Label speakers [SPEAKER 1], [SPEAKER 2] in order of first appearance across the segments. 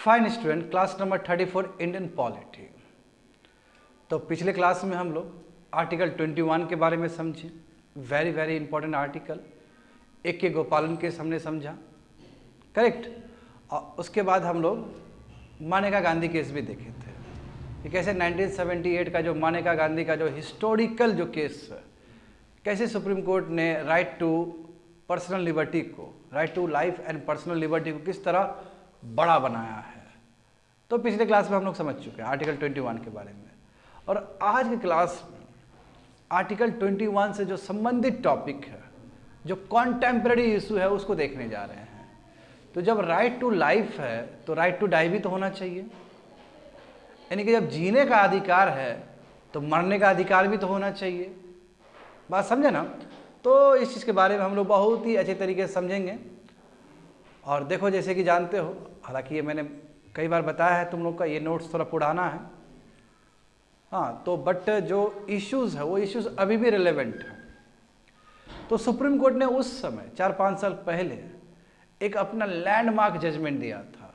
[SPEAKER 1] Fine student, class number 34 Indian polity. तो पिछले class में हम लोग आर्टिकल 21 के बारे में समझे। Very very important article. एक के गोपालन केस हमने समझा, करेक्ट। और उसके बाद हम लोग मानेका गांधी केस भी देखे थे कि कैसे 1978 का जो मानेका गांधी का जो हिस्टोरिकल जो केस है, कैसे सुप्रीम कोर्ट ने राइट टू पर्सनल लिबर्टी को, right to life and personal liberty को किस तरह बड़ा बनाया है। तो पिछले क्लास में हम लोग समझ चुके हैं आर्टिकल 21 के बारे में। और आज की क्लास में आर्टिकल 21 से जो संबंधित टॉपिक है, जो कॉन्टेम्पररी इशू है, उसको देखने जा रहे हैं। तो जब राइट टू लाइफ है तो राइट टू डाई भी तो होना चाहिए, यानी कि जब जीने का अधिकार है तो मरने का अधिकार भी तो होना चाहिए। बात समझे ना। तो इस चीज़ के बारे में हम लोग बहुत ही अच्छे तरीके से समझेंगे। और देखो, जैसे कि जानते हो, हालांकि ये मैंने कई बार बताया है, तुम लोग का ये नोट्स थोड़ा पुराना है, हाँ, तो बट जो इश्यूज़ है वो इश्यूज़ अभी भी रिलेवेंट है। तो सुप्रीम कोर्ट ने उस समय 4-5 साल पहले एक अपना लैंडमार्क जजमेंट दिया था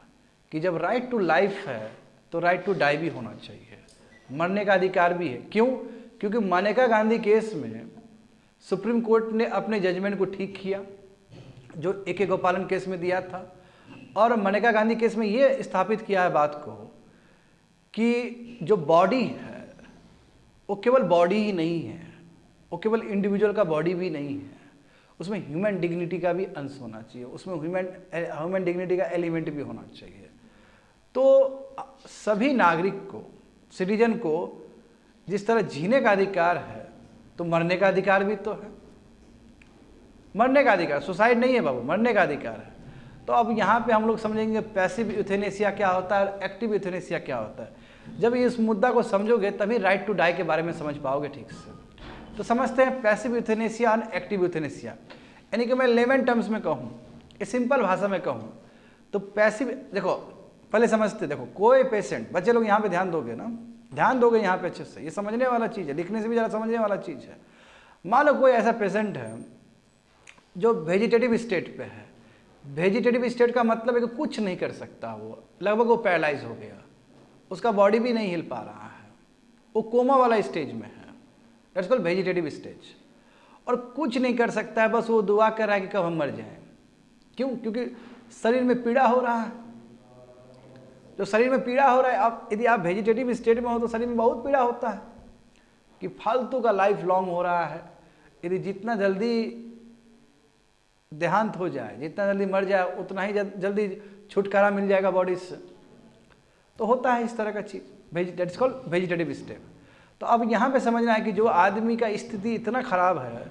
[SPEAKER 1] कि जब राइट टू लाइफ है तो राइट टू डाई भी होना चाहिए, मरने का अधिकार भी है। क्यों? क्योंकि मानेका गांधी केस में सुप्रीम कोर्ट ने अपने जजमेंट को ठीक किया जो ए.के. गोपालन केस में दिया था, और मानेका गांधी केस में ये स्थापित किया है बात को कि जो बॉडी है वो केवल बॉडी ही नहीं है, वो केवल इंडिविजुअल का बॉडी भी नहीं है, उसमें ह्यूमन डिग्निटी का भी अंश होना चाहिए, उसमें ह्यूमन डिग्निटी का एलिमेंट भी होना चाहिए। तो सभी नागरिक को, सिटीजन को जिस तरह जीने का अधिकार है तो मरने का अधिकार भी तो है। मरने का अधिकार, सुसाइड नहीं है बाबू, मरने का अधिकार है। तो अब यहाँ पे हम लोग समझेंगे पैसिव यूथेनेसिया क्या होता है और एक्टिव यूथेनेसिया क्या होता है। जब इस मुद्दा को समझोगे तभी राइट टू डाई के बारे में समझ पाओगे ठीक से। तो समझते हैं पैसिव यूथेनेसिया और एक्टिव यूथेनेसिया, यानी कि मैं लेमन टर्म्स में कहूँ, इस सिंपल भाषा में कहूँ तो पैसिव, देखो पहले समझते, देखो कोई पेशेंट, बच्चे लोग यहाँ पे ध्यान दोगे ना, ध्यान दोगे यहाँ पे अच्छे से, ये समझने वाला चीज़ है, लिखने से भी ज़्यादा समझने वाला चीज़ है। मान लो कोई ऐसा पेशेंट है जो वेजिटेटिव स्टेट पे है। वेजिटेटिव स्टेट का मतलब है कि कुछ नहीं कर सकता, वो लगभग वो पैरालाइज हो गया, उसका बॉडी भी नहीं हिल पा रहा है, वो कोमा वाला स्टेज में है, दैट्स कॉल्ड वेजिटेटिव स्टेज। और कुछ नहीं कर सकता है, बस वो दुआ कर रहा है कि कब हम मर जाएं। क्यों? क्योंकि शरीर में पीड़ा हो रहा है। जो शरीर में पीड़ा हो रहा है, आप यदि आप वेजिटेटिव स्टेट में हो तो शरीर में बहुत पीड़ा होता है कि फालतू का लाइफ लॉन्ग हो रहा है। यदि जितना जल्दी देहांत हो जाए, जितना जल्दी मर जाए, उतना ही जल्दी छुटकारा मिल जाएगा बॉडी से। तो होता है इस तरह का चीज़, दैट्स कॉल्ड वेजिटेटिव स्टेट। तो अब यहाँ पे समझना है कि जो आदमी का स्थिति इतना ख़राब है,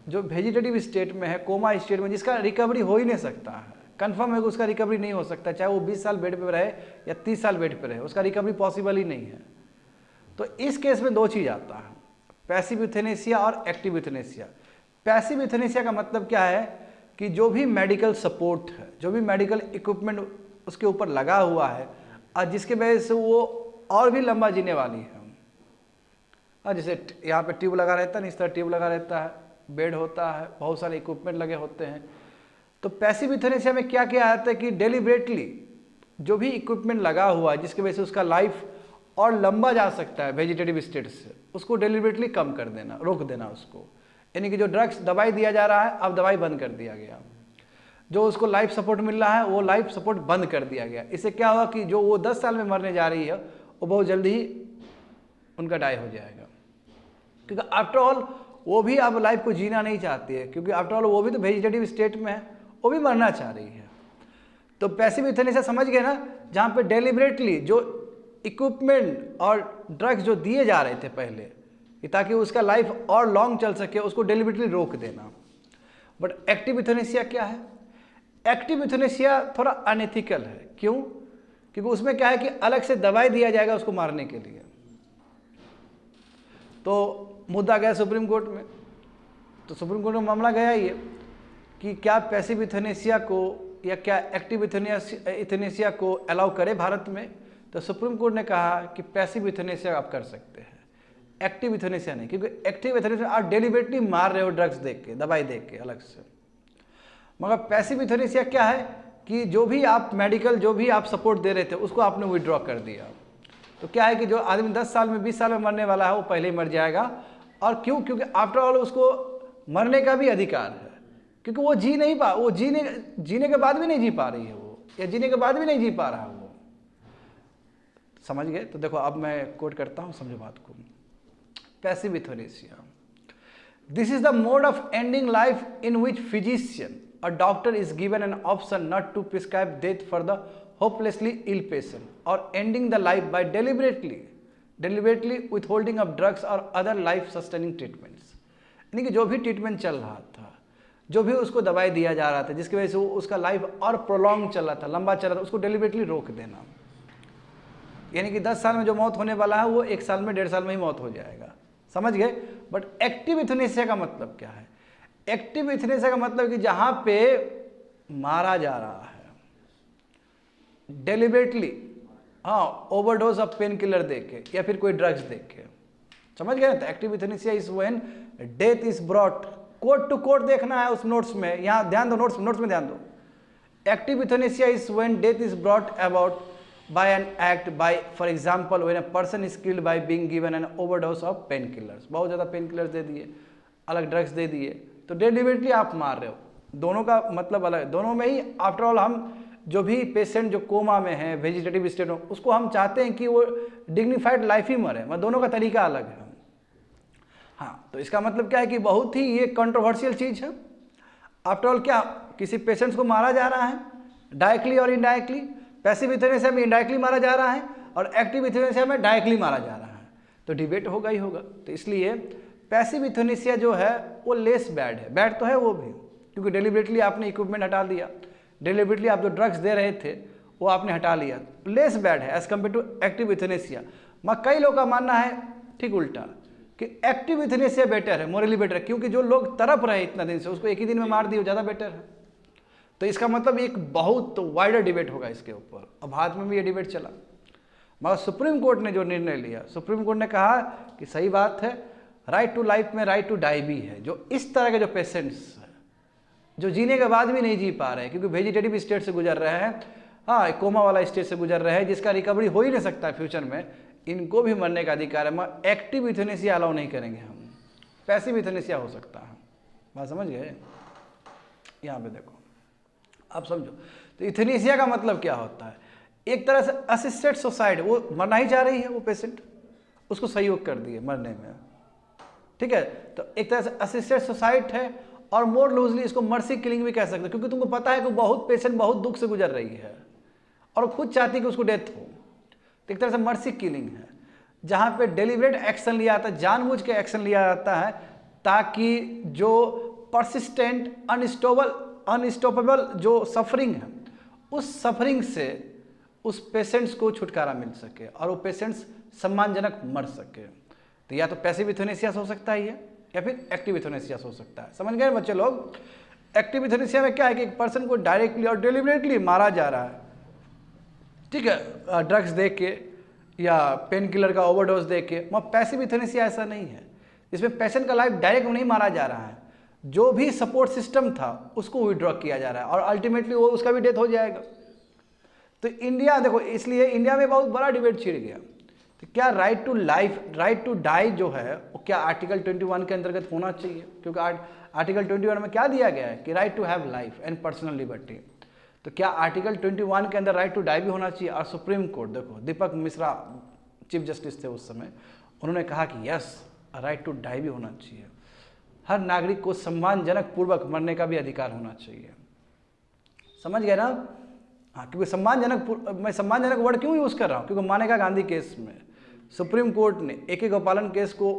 [SPEAKER 1] जो वेजिटेटिव स्टेट में है, कोमा स्टेट में, जिसका रिकवरी हो ही नहीं सकता है, कंफर्म है कि उसका रिकवरी नहीं हो सकता, चाहे वो 20 साल बेड पे रहे या 30 साल बेड पे रहे, उसका रिकवरी पॉसिबल ही नहीं है। तो इस केस में दो चीज़ आता है, पैसिव यूथेनेसिया और एक्टिव यूथेनेसिया। पैसिव यूथेनेसिया का मतलब क्या है कि जो भी मेडिकल सपोर्ट है, जो भी मेडिकल इक्विपमेंट उसके ऊपर लगा हुआ है और जिसके वजह से वो और भी लंबा जीने वाली है, और जैसे यहाँ पे ट्यूब लगा रहता है ना, इस तरह ट्यूब लगा रहता है, बेड होता है, बहुत सारे इक्विपमेंट लगे होते हैं। तो पैसिव यूथेनेसिया में क्या क्या आता है कि डेलिबरेटली जो भी इक्विपमेंट लगा हुआ है जिसकी वजह से उसका लाइफ और लंबा जा सकता है वेजिटेटिव स्टेट से, उसको डेलिबरेटली कम कर देना, रोक देना उसको। यानी कि जो ड्रग्स, दवाई दिया जा रहा है, अब दवाई बंद कर दिया गया। जो उसको लाइफ सपोर्ट मिल रहा है वो लाइफ सपोर्ट बंद कर दिया गया। इससे क्या होगा कि जो वो 10 साल में मरने जा रही है वो बहुत जल्दी ही उनका डाई हो जाएगा, क्योंकि आफ्टर ऑल वो भी अब लाइफ को जीना नहीं चाहती है, क्योंकि आफ्टर ऑल वो भी तो वेजिटेटिव स्टेट में है, वो भी मरना चाह रही है। तो पैसिव यूथेनेसिया समझ गए ना, जहाँ पे डेलिबरेटली जो इक्विपमेंट और ड्रग्स जो दिए जा रहे थे पहले ताकि उसका लाइफ और लॉन्ग चल सके, उसको डेलिबरेटली रोक देना। बट एक्टिव यूथेनेसिया क्या है? एक्टिव यूथेनेसिया थोड़ा अनएथिकल है। क्यों? क्योंकि उसमें क्या है कि अलग से दवाई दिया जाएगा उसको मारने के लिए। तो मुद्दा गया सुप्रीम कोर्ट में, तो सुप्रीम कोर्ट में मामला गया ये कि क्या पैसिव यूथेनेसिया को या क्या एक्टिव यूथेनेसिया को अलाउ करे भारत में। तो सुप्रीम कोर्ट ने कहा कि पैसिव यूथेनेसिया आप कर सकते हैं, एक्टिव यूथेनेसिया नहीं, क्योंकि एक्टिव यूथेनेसिया आप डेलिबरेटली मार रहे हो ड्रग्स देख के, दवाई देख के अलग से। मगर पैसिव यूथेनेसिया क्या है कि जो भी आप मेडिकल जो भी आप सपोर्ट दे रहे थे उसको आपने विड्रॉ कर दिया। तो क्या है कि जो आदमी 10 साल में 20 साल में मरने वाला है वो पहले ही मर जाएगा। और क्यों? क्योंकि आफ्टर ऑल उसको मरने का भी अधिकार है, क्योंकि वो जी नहीं पा, वो जीने के बाद भी नहीं जी पा रही है वो, या जीने के बाद भी नहीं जी पा रहा है वो। समझ गए? तो देखो अब मैं कोट करता हूँ, समझो बात को। Passive euthanasia, this is the mode of ending life in which physician a doctor is given an option not to prescribe death for the hopelessly ill patient or ending the life by deliberately withholding of drugs or other life sustaining treatments। यानी कि जो भी treatment चल रहा था, जो भी उसको दवाई दिया जा रहा था जिसकी वजह से उसका लाइफ और प्रोलॉन्ग चल रहा था, लंबा चल रहा था, उसको डेलिबरेटली रोक देना। यानी कि 10 साल में जो मौत होने वाला है वो 1 साल में 1.5 साल में ही मौत हो जाएगा। समझ गए? बट एक्टिव यूथनेसिया का मतलब क्या है? एक्टिव यूथनेसिया का मतलब कि जहां पे मारा जा रहा है डेलिबरेटली, हाँ, ओवरडोज ऑफ पेन किलर देके या फिर कोई ड्रग्स देके। समझ गए ना? तो active euthanasia is when death is brought, quote to quote देखना है उस नोट्स में, यहाँ ध्यान दो, नोट्स में ध्यान दो। Active euthanasia is when death is brought about by an act by, for example, when a person is killed by being given an overdose of painkillers। बहुत ज़्यादा पेन किलर्स दे दिए, अलग ड्रग्स दे दिए, तो deliberately आप मार रहे हो। दोनों का मतलब अलग है, दोनों में ही आफ्टर ऑल हम जो भी पेशेंट जो कोमा में है, वेजिटेटिव स्टेट में, उसको हम चाहते हैं कि वो डिग्निफाइड लाइफ ही मरे, मतलब दोनों का तरीका अलग है। हाँ, तो इसका मतलब क्या है कि बहुत ही ये कंट्रोवर्शियल चीज़ है। आफ्टर ऑल क्या किसी पेशेंट्स को मारा जा रहा है डायरेक्टली और इनडायरेक्टली। पैसिव यूथनेसिया में इनडायरेक्टली मारा जा रहा है और एक्टिव यूथनेसिया में डायरेक्टली मारा जा रहा है, तो डिबेट होगा ही होगा। तो इसलिए पैसिव यूथनेसिया जो है वो लेस बैड है। बैड तो है वो भी, क्योंकि डेलिबरेटली आपने इक्विपमेंट हटा दिया, डेलिबरेटली आप जो ड्रग्स दे रहे थे वो आपने हटा लिया, लेस बैड है as compare to active euthanasia. मगर कई लोगों का मानना है ठीक उल्टा, कि एक्टिव यूथनेसिया बेटर है, मोरली बेटर है, क्योंकि जो लोग तड़प रहे इतना दिन से उसको एक ही दिन में मार दिए, ज़्यादा बेटर है। तो इसका मतलब एक बहुत वाइडर डिबेट होगा इसके ऊपर। अब भारत में भी ये डिबेट चला, मगर सुप्रीम कोर्ट ने जो निर्णय लिया, सुप्रीम कोर्ट ने कहा कि सही बात है, राइट टू लाइफ में राइट टू डाई भी है। जो इस तरह के जो पेशेंट्स हैं जो जीने के बाद भी नहीं जी पा रहे हैं, क्योंकि वेजिटेटिव स्टेट से गुजर रहे हैं, हाँ, कोमा वाला स्टेट से गुजर रहे हैं, जिसका रिकवरी हो ही नहीं सकता फ्यूचर में, इनको भी मरने का अधिकार है। मगर एक्टिव यूथनेसिया अलाउ नहीं करेंगे हम, पैसिव यूथनेसिया हो सकता है। बात समझ गए? यहाँ पे देखो, आप समझो। तो यूथनेसिया का मतलब क्या होता है? एक तरह से असिस्टेड सुसाइड, वो मरना ही चाह रही है वो पेशेंट, उसको सहयोग कर दिए मरने में, ठीक है। तो एक तरह से असिस्टेड सुसाइड है, और मोर लूजली इसको मर्सी किलिंग भी कह सकते हैं, क्योंकि तुमको पता है कि बहुत पेशेंट बहुत दुख से गुजर रही है और खुद चाहती है कि उसको डेथ हो। तो एक तरह से मर्सी किलिंग है, जहाँ पे डेलिबरेट एक्शन लिया जाता है, जानबूझ के एक्शन लिया जाता है, ताकि जो परसिस्टेंट अनस्टॉपेबल जो सफरिंग है, उस सफरिंग से उस पेशेंट्स को छुटकारा मिल सके और वो पेशेंट्स सम्मानजनक मर सके। तो या तो पैसिव यूथनेसिया हो सकता है ये, या फिर एक्टिव यूथनेसिया हो सकता है। समझ गए बच्चे लोग? एक्टिव यूथनेसिया में क्या है कि एक पर्सन को डायरेक्टली और डेलिबरेटली मारा जा रहा है, ठीक है, ड्रग्स दे के या पेन किलर का ओवरडोज दे के। मगर पैसिव यूथनेसिया ऐसा नहीं है, इसमें पेशेंट का लाइफ डायरेक्ट नहीं मारा जा रहा है, जो भी सपोर्ट सिस्टम था उसको विड्रॉ किया जा रहा है और अल्टीमेटली वो उसका भी डेथ हो जाएगा। तो इंडिया देखो, इसलिए इंडिया में बहुत बड़ा डिबेट छिड़ गया। तो क्या right to life, right to die जो है वो क्या आर्टिकल 21 के अंतर्गत होना चाहिए? क्योंकि आर्टिकल 21 में क्या दिया गया है कि right to have life and personal liberty. तो क्या आर्टिकल 21 के अंदर राइट टू डाई भी होना चाहिए? और सुप्रीम कोर्ट देखो, दीपक मिश्रा चीफ जस्टिस थे उस समय, उन्होंने कहा कि यस, राइट टू डाई भी होना चाहिए। हर नागरिक को सम्मानजनक पूर्वक मरने का भी अधिकार होना चाहिए। समझ गए ना? हाँ, क्योंकि मैं सम्मानजनक वर्ड क्यों यूज़ कर रहा हूँ? क्योंकि मानेगा गांधी केस में सुप्रीम कोर्ट ने AK गोपालन केस को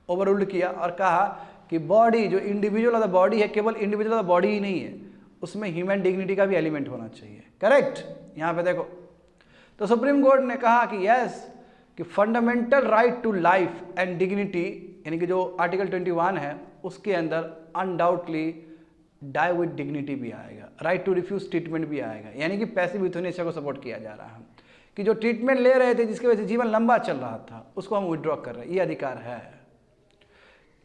[SPEAKER 1] ओवररूल्ड किया और कहा कि बॉडी जो इंडिविजुअल ऑफ द बॉडी है, केवल इंडिविजुअल ऑफ द बॉडी ही नहीं है, उसमें ह्यूमन डिग्निटी का भी एलिमेंट होना चाहिए। करेक्ट? यहाँ पे देखो, तो सुप्रीम कोर्ट ने कहा कि यस, कि fundamental right to life and dignity, यानी कि जो आर्टिकल 21 है उसके अंदर अनडाउटली डाई विद डिग्निटी भी आएगा, राइट टू रिफ्यूज ट्रीटमेंट भी आएगा। यानी कि पैसिव यूथनेसिया को सपोर्ट किया जा रहा है कि जो ट्रीटमेंट ले रहे थे जिसकी वजह से जीवन लंबा चल रहा था, उसको हम विड्रॉ कर रहे हैं, ये अधिकार है।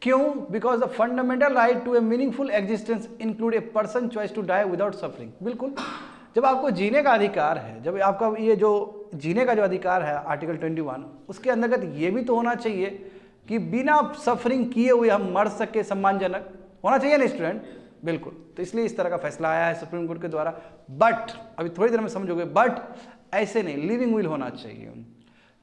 [SPEAKER 1] क्यों? Because the fundamental right to a meaningful existence include a person choice to die without suffering. बिल्कुल, जब आपको जीने का अधिकार है, जब आपका ये जो जीने का जो अधिकार है आर्टिकल 21, उसके अंतर्गत ये भी तो होना चाहिए कि बिना सफरिंग किए हुए हम मर सके, सम्मानजनक होना चाहिए ना स्टूडेंट। बिल्कुल, तो इसलिए इस तरह का फैसला आया है सुप्रीम कोर्ट के द्वारा। बट अभी थोड़ी देर में समझोगे, बट ऐसे नहीं, लिविंग विल होना चाहिए।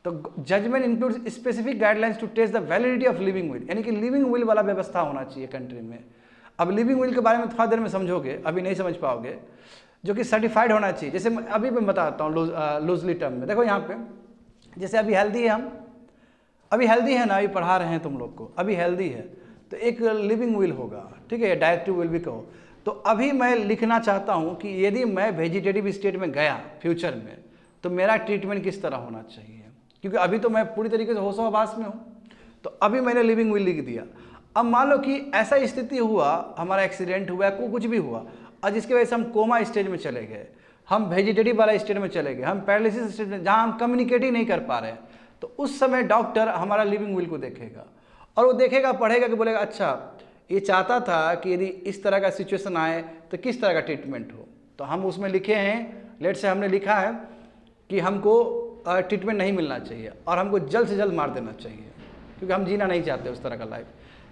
[SPEAKER 1] तो judgement includes specific guidelines to test the validity of living will, यानी कि लिविंग विल वाला व्यवस्था होना चाहिए कंट्री में। अब लिविंग विल के बारे में थोड़ा देर में समझोगे, अभी नहीं समझ पाओगे, जो कि सर्टिफाइड होना चाहिए। जैसे अभी मैं बताता हूँ लूजली टर्म में, देखो यहाँ पे जैसे अभी हेल्दी है, हम अभी हेल्दी है ना, अभी पढ़ा रहे हैं तुम लोग को, अभी हेल्दी है तो एक लिविंग विल होगा, ठीक है, डायरेक्टिव विल भी कहो। तो अभी मैं लिखना चाहता हूँ कि यदि मैं वेजिटेटिव स्टेट में गया फ्यूचर में तो मेरा ट्रीटमेंट किस तरह होना चाहिए, क्योंकि अभी तो मैं पूरी तरीके से होशो-हवास में हूँ। तो अभी मैंने लिविंग विल लिख दिया। अब मान लो कि ऐसा स्थिति हुआ, हमारा एक्सीडेंट हुआ, कुछ भी हुआ और जिसकी वजह से हम कोमा स्टेज में चले गए, हम वेजिटेटिव वाला स्टेज में चले गए, हम पैरालिसिस स्टेज में, जहाँ हम कम्युनिकेट ही नहीं कर पा रहे हैं, तो उस समय डॉक्टर हमारा लिविंग विल को देखेगा और वो देखेगा, पढ़ेगा कि बोलेगा अच्छा ये चाहता था कि यदि इस तरह का सिचुएशन आए तो किस तरह का ट्रीटमेंट हो। तो हम उसमें लिखे हैं, लेट से हमने लिखा है कि हमको ट्रीटमेंट नहीं मिलना चाहिए और हमको जल्द से जल्द मार देना चाहिए, क्योंकि हम जीना नहीं चाहते उस तरह का लाइफ।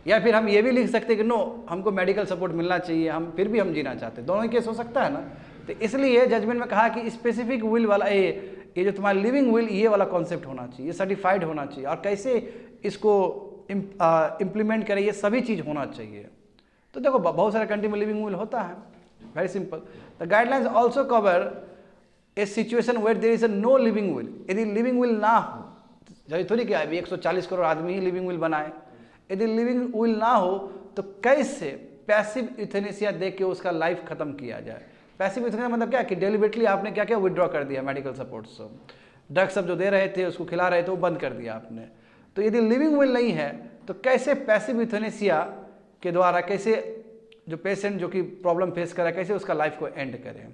[SPEAKER 1] या फिर हम ये भी लिख सकते हैं कि नो, हमको मेडिकल सपोर्ट मिलना चाहिए, हम फिर भी हम जीना चाहते हैं, दोनों ही केस हो सकता है ना। तो इसलिए जजमेंट में कहा कि स्पेसिफिक विल वाला ये जो तुम्हारा लिविंग विल, ये वाला कॉन्सेप्ट होना चाहिए, सर्टिफाइड होना चाहिए, और कैसे इसको इम्प्लीमेंट करें, ये सभी चीज़ होना चाहिए। तो देखो बहुत सारे कंट्री में लिविंग विल होता है, very simple. The guidelines also cover a situation where there is a no living will. यदि लिविंग विल ना हो, जरूरी थोड़ी क्या अभी 140 करोड़ आदमी ही लिविंग विल बनाए, यदि लिविंग विल ना हो तो कैसे पैसिव यूथेनेसिया दे के उसका लाइफ खत्म किया जाए। पैसिव यूथेनेसिया मतलब क्या कि डेलिबरेटली आपने क्या क्या विड्रॉ कर दिया, मेडिकल सपोर्ट सब, ड्रग्स सब जो दे रहे थे उसको खिला रहे थे वो बंद कर दिया आपने। तो यदि लिविंग विल नहीं है तो कैसे पैसिव यूथेनेसिया के द्वारा, कैसे जो पेशेंट जो कि प्रॉब्लम फेस कर रहा है, कैसे उसका लाइफ को एंड करें।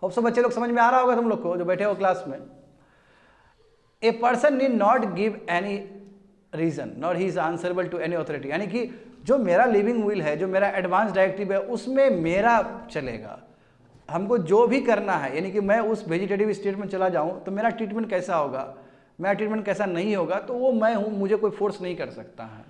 [SPEAKER 1] होप सो बच्चे लोग समझ में आ रहा होगा तुम लोग को जो बैठे हो क्लास में। A person need not give any reason not he is answerable to any authority, यानी कि जो मेरा लिविंग विल है, जो मेरा एडवांस डायरेक्टिव है, उसमें मेरा चलेगा, हमको जो भी करना है, यानी कि मैं उस वेजिटेटिव स्टेट में चला जाऊं तो मेरा ट्रीटमेंट कैसा होगा, मेरा ट्रीटमेंट कैसा नहीं होगा, तो वो मैं हूँ, मुझे कोई फोर्स नहीं कर सकता है,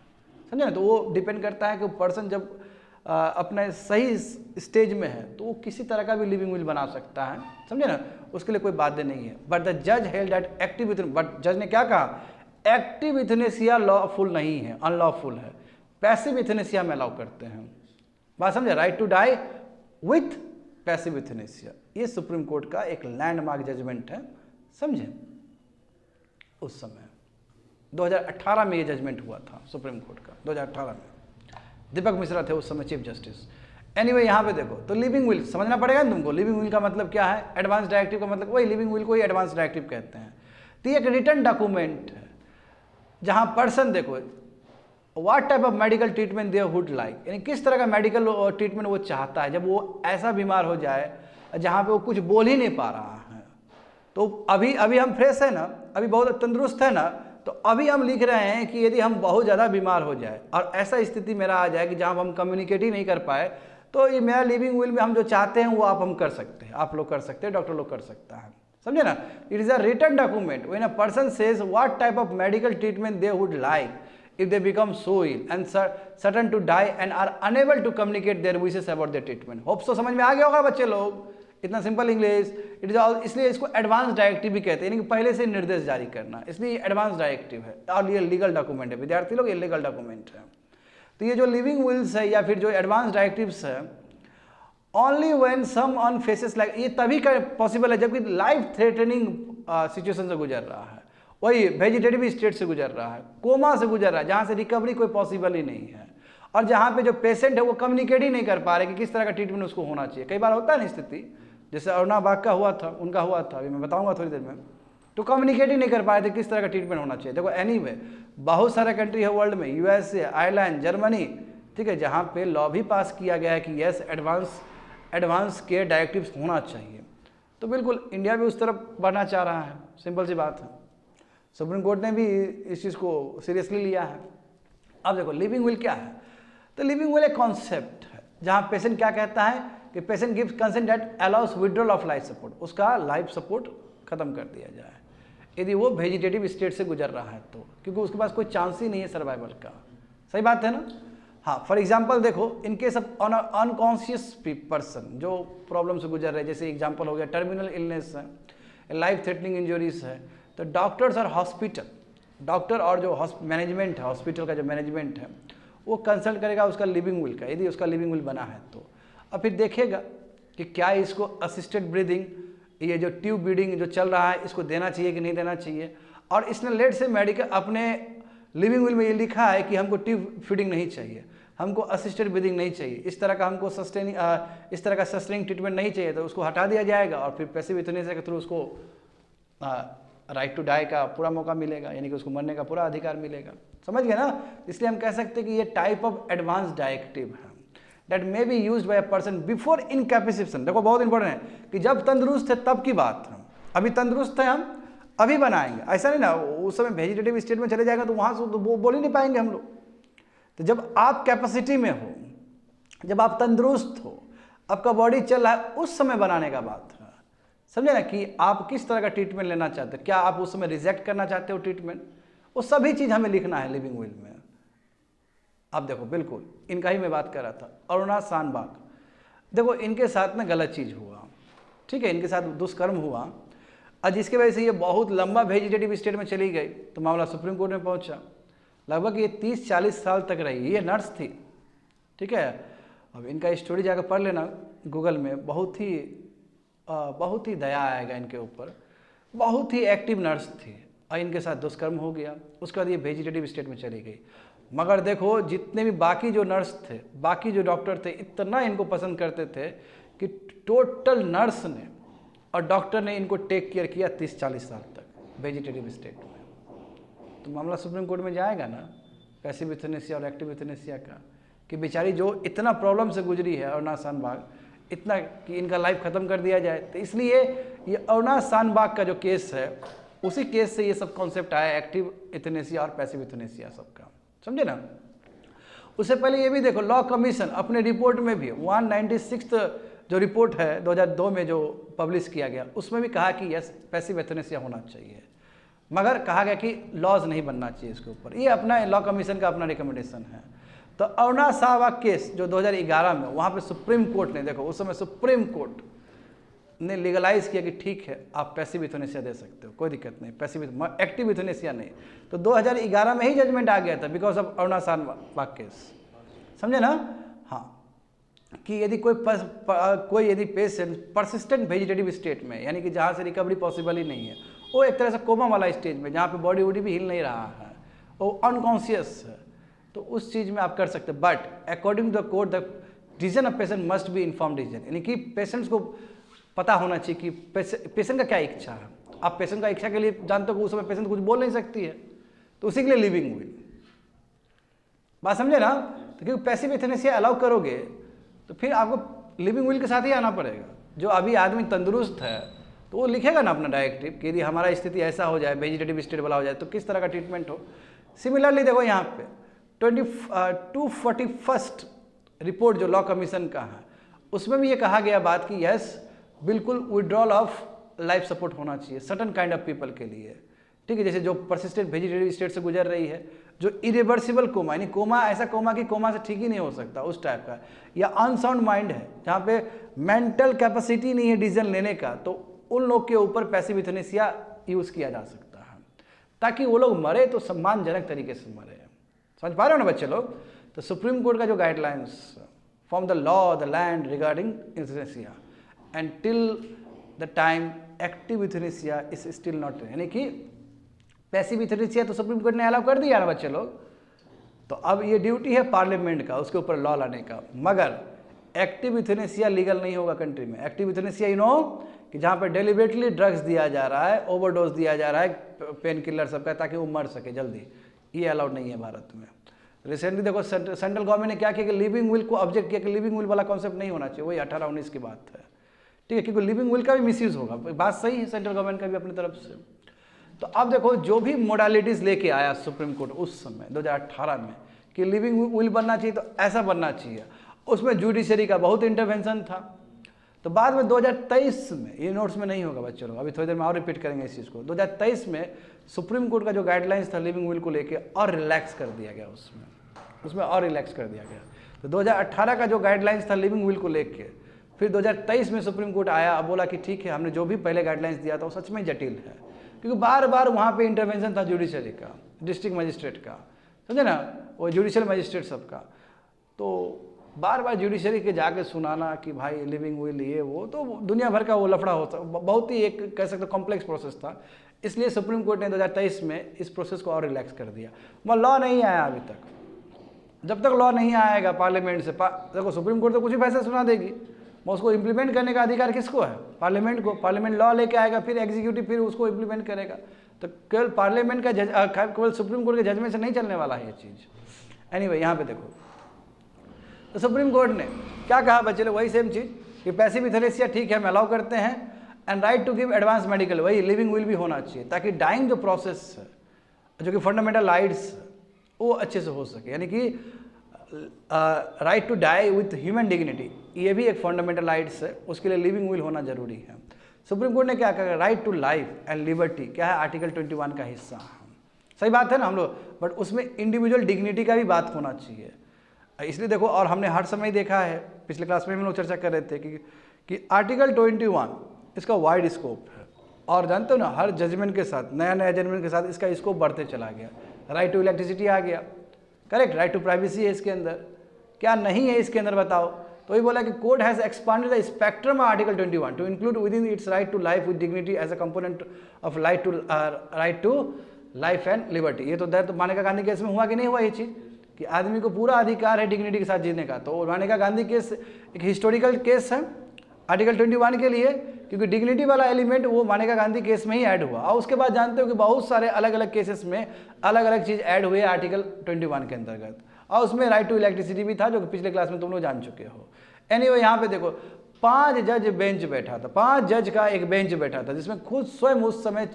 [SPEAKER 1] समझे ना। तो वो डिपेंड करता है कि पर्सन जब अपने सही स्टेज में है तो वो किसी तरह का भी लिविंग विल बना सकता है, समझे ना, उसके लिए कोई बाध्य नहीं है। बट द जज हेल्ड दैट एक्टिव, बट जज ने क्या कहा, एक्टिव यूथेनेसिया लॉफुल नहीं है, अनलॉफुल है, पैसिव यूथेनेसिया में अलाउ करते हैं। बात समझे, right to die with passive euthanasia, ये सुप्रीम कोर्ट का एक लैंडमार्क जजमेंट है, समझे। उस समय 2018 में ये जजमेंट हुआ था सुप्रीम कोर्ट का, 2018 में दीपक मिश्रा थे उस समय चीफ जस्टिस। एनीवे यहाँ पे देखो, तो लिविंग विल समझना पड़ेगा ना तुमको। लिविंग विल का मतलब क्या है, एडवांस डायरेक्टिव का मतलब वही लिविंग विल को ही एडवांस डायरेक्टिव कहते हैं। तो ये एक रिटन डॉक्यूमेंट है जहाँ पर्सन देखो what type of medical treatment they would like, यानी किस तरह का मेडिकल ट्रीटमेंट वो चाहता है जब वो ऐसा बीमार हो जाए जहाँ पे वो कुछ बोल ही नहीं पा रहा है। तो अभी हम फ्रेश है ना, अभी बहुत तंदुरुस्त है ना, तो अभी हम लिख रहे हैं कि यदि हम बहुत ज़्यादा बीमार हो जाए और ऐसा स्थिति मेरा आ जाए कि जहाँ हम कम्युनिकेट ही नहीं कर पाए, तो ये मेरा लिविंग विल में हम जो चाहते हैं वो हम कर सकते हैं, आप लोग कर सकते हैं, डॉक्टर लोग कर सकता है, समझे ना। It is a written document when a person says what type of medical treatment they would like if they become so ill and certain to die and are unable to communicate their wishes about their treatment. Hope so समझ में आ गया होगा बच्चे लोग, इतना simple English. It is all, इसलिए इसको advance directive भी कहते हैं, यानी कि पहले से निर्देश जारी करना, इसलिए एडवांस डायरेक्टिव है और ये लीगल डॉक्यूमेंट है विद्यार्थी लोग, ये लीगल डॉक्यूमेंट है। तो ये जो लिविंग विल्स है या फिर जो एडवांस डायरेक्टिव्स है, only when some on faces like, ये तभी का पॉसिबल है जबकि लाइफ थ्रेटनिंग सिचुएशन से गुजर रहा है, वही वेजिटेटिव स्टेट से गुजर रहा है, कोमा से गुजर रहा है, जहाँ से रिकवरी कोई पॉसिबल ही नहीं है, और जहाँ पे जो पेशेंट है वो कम्युनिकेट ही नहीं कर पा रहे कि किस तरह का ट्रीटमेंट उसको होना चाहिए। कई बार होता है ना स्थिति, जैसे अरुणा बाग का हुआ था, उनका हुआ था, अभी मैं बताऊंगा थोड़ी देर में, तो कम्युनिकेट ही नहीं कर पाए थे किस तरह का ट्रीटमेंट होना चाहिए। देखो एनीवे बहुत सारे कंट्री है वर्ल्ड में, यूएसए, आयरलैंड, जर्मनी, ठीक है, जहाँ पे लॉ भी पास किया गया है कि यस एडवांस केयर डायरेक्टिव्स होना चाहिए। तो बिल्कुल इंडिया भी उस तरफ बढ़ना चाह रहा है, सिंपल सी बात है। सुप्रीम कोर्ट ने भी इस चीज़ को सीरियसली लिया है। अब देखो लिविंग विल क्या है, तो लिविंग विल एक कॉन्सेप्ट है जहाँ पेशेंट क्या कहता है कि patient gives consent that allows withdrawal of life support, उसका लाइफ सपोर्ट खत्म कर दिया जाए यदि वो वेजिटेटिव स्टेट से गुजर रहा है तो, क्योंकि उसके पास कोई चांस ही नहीं है सर्वाइवल का। सही बात है ना। हाँ, फॉर एग्जाम्पल देखो, इनके सब अनकॉन्शियस पर्सन जो प्रॉब्लम से गुजर रहे हैं, जैसे एग्जाम्पल हो गया टर्मिनल इलनेस है, लाइफ थ्रेटनिंग इंजरीज है, तो डॉक्टर्स और हॉस्पिटल, डॉक्टर और जो मैनेजमेंट है, हॉस्पिटल का जो मैनेजमेंट है, वो कंसल्ट करेगा उसका लिविंग विल का, यदि उसका लिविंग विल बना है तो, और फिर देखेगा कि क्या इसको असिस्टेड ब्रीदिंग, ये जो ट्यूब ब्रीदिंग जो चल रहा है, इसको देना चाहिए कि नहीं देना चाहिए। और इसने लेट से मेडिकल अपने लिविंग विल में ये लिखा है कि हमको ट्यूब फीडिंग नहीं चाहिए, हमको असिस्टेड ब्रीदिंग नहीं चाहिए, इस तरह का हमको इस तरह का सस्टेनिंग ट्रीटमेंट नहीं चाहिए, तो उसको हटा दिया जाएगा और फिर पैसिव यूथनेसिया के थ्रू उसको राइट टू डाई का पूरा मौका मिलेगा, यानी कि उसको मरने का पूरा अधिकार मिलेगा। समझ गए ना। इसलिए हम कह सकते हैं कि ये टाइप ऑफ एडवांस डायरेक्टिव है that may be used by a person before incapacitation. देखो बहुत इंपॉर्टेंट है कि जब तंदुरुस्त है तब की बात है, अभी तंदुरुस्त है हम अभी बनाएंगे, ऐसा नहीं ना उस समय वेजिटेटिव स्टेट में चले जाएगा तो वहाँ से तो वो बोल ही नहीं पाएंगे हम लोग। तो जब आप कैपेसिटी में हो, जब आप तंदुरुस्त हो, आपका बॉडी चल रहा है, उस समय बनाने का बात है। समझे ना कि आप किस तरह का ट्रीटमेंट लेना चाहते हो, क्या आप उस समय रिजेक्ट करना चाहते हो ट्रीटमेंट, वो सभी चीज़ हमें लिखना है लिविंग विल में। अब देखो बिल्कुल इनका ही मैं बात कर रहा था, अरुणा शानबाग। देखो इनके साथ में गलत चीज़ हुआ, ठीक है, इनके साथ दुष्कर्म हुआ और जिसकी वजह से ये बहुत लंबा वेजिटेटिव स्टेट में चली गई, तो मामला सुप्रीम कोर्ट में पहुंचा। लगभग ये 30-40 साल तक रही, ये नर्स थी, ठीक है। अब इनका स्टोरी जाकर पढ़ लेना गूगल में, बहुत ही दया आएगा इनके ऊपर। बहुत ही एक्टिव नर्स थी और इनके साथ दुष्कर्म हो गया, उसके बाद ये वेजिटेटिव स्टेट में चली गई। मगर देखो जितने भी बाकी जो नर्स थे, बाकी जो डॉक्टर थे, इतना इनको पसंद करते थे कि टोटल नर्स ने और डॉक्टर ने इनको टेक केयर किया 30-40 साल तक वेजिटेटिव स्टेट में। तो मामला सुप्रीम कोर्ट में जाएगा ना पैसिव यूथनेसिया और एक्टिव यूथनेसिया का, कि बेचारी जो इतना प्रॉब्लम से गुजरी है अरुणा शानबाग, इतना कि इनका लाइफ ख़त्म कर दिया जाए। तो इसलिए ये अरुणा शानबाग का जो केस है, उसी केस से ये सब कॉन्सेप्ट आया, एक्टिव यूथनेसिया और पैसिव यूथनेसिया सबका। समझे ना। उससे पहले ये भी देखो, लॉ कमीशन अपने रिपोर्ट में भी 196 जो रिपोर्ट है 2002 में जो पब्लिश किया गया, उसमें भी कहा कि यस पैसिव यूथनेसिया होना चाहिए, मगर कहा गया कि लॉज नहीं बनना चाहिए इसके ऊपर। ये अपना लॉ कमीशन का अपना रिकमेंडेशन है। तो अरुणा शाहबाग केस जो 2011 में, वहाँ पे सुप्रीम कोर्ट ने, देखो उस समय सुप्रीम कोर्ट ने लीगलाइज किया कि ठीक है आप पैसिव यूथनेसिया दे सकते हो, कोई दिक्कत नहीं, पैसिव एक्टिव यूथनेसिया नहीं। तो 2011 में ही जजमेंट आ गया था because of Aruna Shanbaug case. समझे ना। हाँ, कि यदि कोई यदि पेशेंट परसिस्टेंट वेजिटेटिव स्टेट में, यानी कि जहाँ से रिकवरी पॉसिबल ही नहीं है, वो एक तरह से कोमा वाला स्टेज में, जहाँ पे बॉडी वॉडी भी हिल नहीं रहा है, वो अनकॉन्शियस है, तो उस चीज़ में आप कर सकते हैं। But according to the court the decision of patient must be informed decision, यानी कि पेशेंट्स को पता होना चाहिए कि पेशेंट का क्या इच्छा है। आप पेशेंट का इच्छा के लिए जानते हो कि उस समय पेशेंट कुछ बोल नहीं सकती है, तो उसी के लिए लिविंग विल। बात समझे ना। तो क्योंकि पैसिव यूथनेसिया अलाउ करोगे तो फिर आपको लिविंग विल के साथ ही आना पड़ेगा। जो अभी आदमी तंदुरुस्त है तो वो लिखेगा ना अपना डायरेक्टिव कि यदि हमारा स्थिति ऐसा हो जाए, वेजिटेटिव स्टेट वाला हो जाए, तो किस तरह का ट्रीटमेंट हो। सिमिलरली देखो यहाँ पे 241 रिपोर्ट जो लॉ कमीशन का है, उसमें भी ये कहा गया बात कि यस बिल्कुल विड्रॉल ऑफ लाइफ सपोर्ट होना चाहिए सर्टन काइंड ऑफ पीपल के लिए, ठीक है। जैसे जो परसिस्टेंट वेजिटेटिव स्टेट से गुजर रही है, जो इरिवर्सिबल कोमा, यानी कोमा ऐसा कोमा कि कोमा से ठीक ही नहीं हो सकता उस टाइप का, या अनसाउंड माइंड है जहाँ पे मेंटल कैपेसिटी नहीं है डिसीजन लेने का, तो उन लोग के ऊपर पैसिव यूथनेसिया यूज़ किया जा सकता है ताकि वो लोग मरे तो सम्मानजनक तरीके से मरे। समझ पा रहे हो ना बच्चे लोग। तो सुप्रीम कोर्ट का जो guidelines from the law the land regarding euthanasia and till the time active euthanasia is still not, यानी कि पैसिव यूथनेसिया तो सुप्रीम कोर्ट ने अलाउ कर दिया ना बच्चे लोग, तो अब ये ड्यूटी है पार्लियामेंट का उसके ऊपर लॉ लाने का। मगर एक्टिव यूथनेसिया लीगल नहीं होगा कंट्री में। एक्टिव यूथनेसिया यू नो कि जहाँ पे डेलिबरेटली ड्रग्स दिया जा रहा है, ओवरडोज दिया जा रहा है पेन किलर सबका, ताकि वो मर सके जल्दी, ये अलाउड नहीं है भारत में। रिसेंटली देखो सेंट्रल गवर्नमेंट ने क्या किया कि लिविंग विल को ऑब्जेक्ट किया कि लिविंग विल वाला कॉन्सेप्ट नहीं होना चाहिए, वही 18-19 की बात है, ठीक है, क्योंकि लिविंग विल का भी मिसयूज होगा। बात सही है सेंट्रल गवर्नमेंट का भी अपनी तरफ से। तो अब देखो जो भी मोडालिटीज़ लेके आया सुप्रीम कोर्ट उस समय 2018 में कि लिविंग विल बनना चाहिए तो ऐसा बनना चाहिए, उसमें जुडिशरी का बहुत इंटरवेंशन था, तो बाद में 2023 में, ये नोट्स में नहीं होगा बच्चों लोग, अभी थोड़ी देर में और रिपीट करेंगे इस चीज़ को, 2023 में सुप्रीम कोर्ट का जो गाइडलाइंस था लिविंग विल को लेके और रिलैक्स कर दिया गया, उसमें और रिलैक्स कर दिया गया। तो 2018 का जो गाइडलाइंस था लिविंग विल को लेके, फिर 2023 में सुप्रीम कोर्ट आया, अब बोला कि ठीक है, हमने जो भी पहले गाइडलाइंस दिया था वो सच में जटिल है, क्योंकि बार बार वहाँ पे इंटरवेंशन था जुडिशरी का, डिस्ट्रिक्ट मजिस्ट्रेट का, समझे ना, वो जुडिशियल मजिस्ट्रेट सबका, तो बार बार जुडिशरी के जाके सुनाना कि भाई लिविंग विल ये वो, तो दुनिया भर का वो लफड़ा होता, बहुत ही एक कह सकते कॉम्प्लेक्स प्रोसेस था। इसलिए सुप्रीम कोर्ट ने 2023 में इस प्रोसेस को और रिलैक्स कर दिया। मगर लॉ नहीं आया अभी तक, जब तक लॉ नहीं आएगा पार्लियामेंट से, देखो सुप्रीम कोर्ट तो कुछ भी फैसला सुना देगी, उसको इम्प्लीमेंट करने का अधिकार किसको है? पार्लियामेंट को। पार्लियामेंट लॉ लेके आएगा, फिर एग्जीक्यूटिव फिर उसको इम्प्लीमेंट करेगा। तो केवल पार्लियामेंट का केवल सुप्रीम कोर्ट के जजमेंट से नहीं चलने वाला है ये चीज़। एनीवे यहाँ पे देखो, तो सुप्रीम कोर्ट ने क्या कहा बच्चे लोग, वही सेम चीज़ कि पैसिव यूथनेसिया ठीक है हम अलाउ करते हैं, and right to give advance medical, वही लिविंग विल भी होना चाहिए, ताकि डाइंग जो प्रोसेस है, जो कि फंडामेंटल राइट्स वो अच्छे से हो सके, यानी कि right to die with human dignity, ये भी एक फंडामेंटल राइट्स है, उसके लिए लिविंग विल होना जरूरी है। सुप्रीम कोर्ट ने क्या कहा, right to life and liberty क्या है, आर्टिकल 21 का हिस्सा है। सही बात है ना हम लोग, बट उसमें इंडिविजुअल डिग्निटी का भी बात होना चाहिए। इसलिए देखो, और हमने हर समय देखा है, पिछले क्लास में हम लोग चर्चा कर रहे थे कि आर्टिकल 21 इसका वाइड स्कोप है, और जानते हो ना, हर जजमेंट के साथ, नया नया जजमेंट के साथ इसका स्कोप बढ़ते चला गया। राइट टू इलेक्ट्रिसिटी आ गया, करेक्ट, राइट टू प्राइवेसी है इसके अंदर, क्या नहीं है इसके अंदर बताओ? तो ये बोला कि court has expanded the spectrum of article 21 to include within its right to life with dignity as a component of right to life and liberty. ये तो मानेका गांधी केस में हुआ कि नहीं हुआ ये चीज़, कि आदमी को पूरा अधिकार है डिग्निटी के साथ जीने का। तो मानेका गांधी केस एक हिस्टोरिकल केस है आर्टिकल 21 के लिए, क्योंकि डिग्निटी वाला एलिमेंट वो मानेका गांधी केस में ही ऐड हुआ। और उसके बाद जानते हो कि बहुत सारे अलग अलग केसेस में अलग अलग चीज़ ऐड हुए आर्टिकल 21 के अंतर्गत, और उसमें राइट टू इलेक्ट्रिसिटी भी था, जो कि पिछले क्लास में तुम लोग जान चुके हो। एनीवे यहाँ पे देखो, 5 जज बेंच बैठा था, 5 जज का एक बेंच बैठा था, जिसमें खुद स्वयं उस समय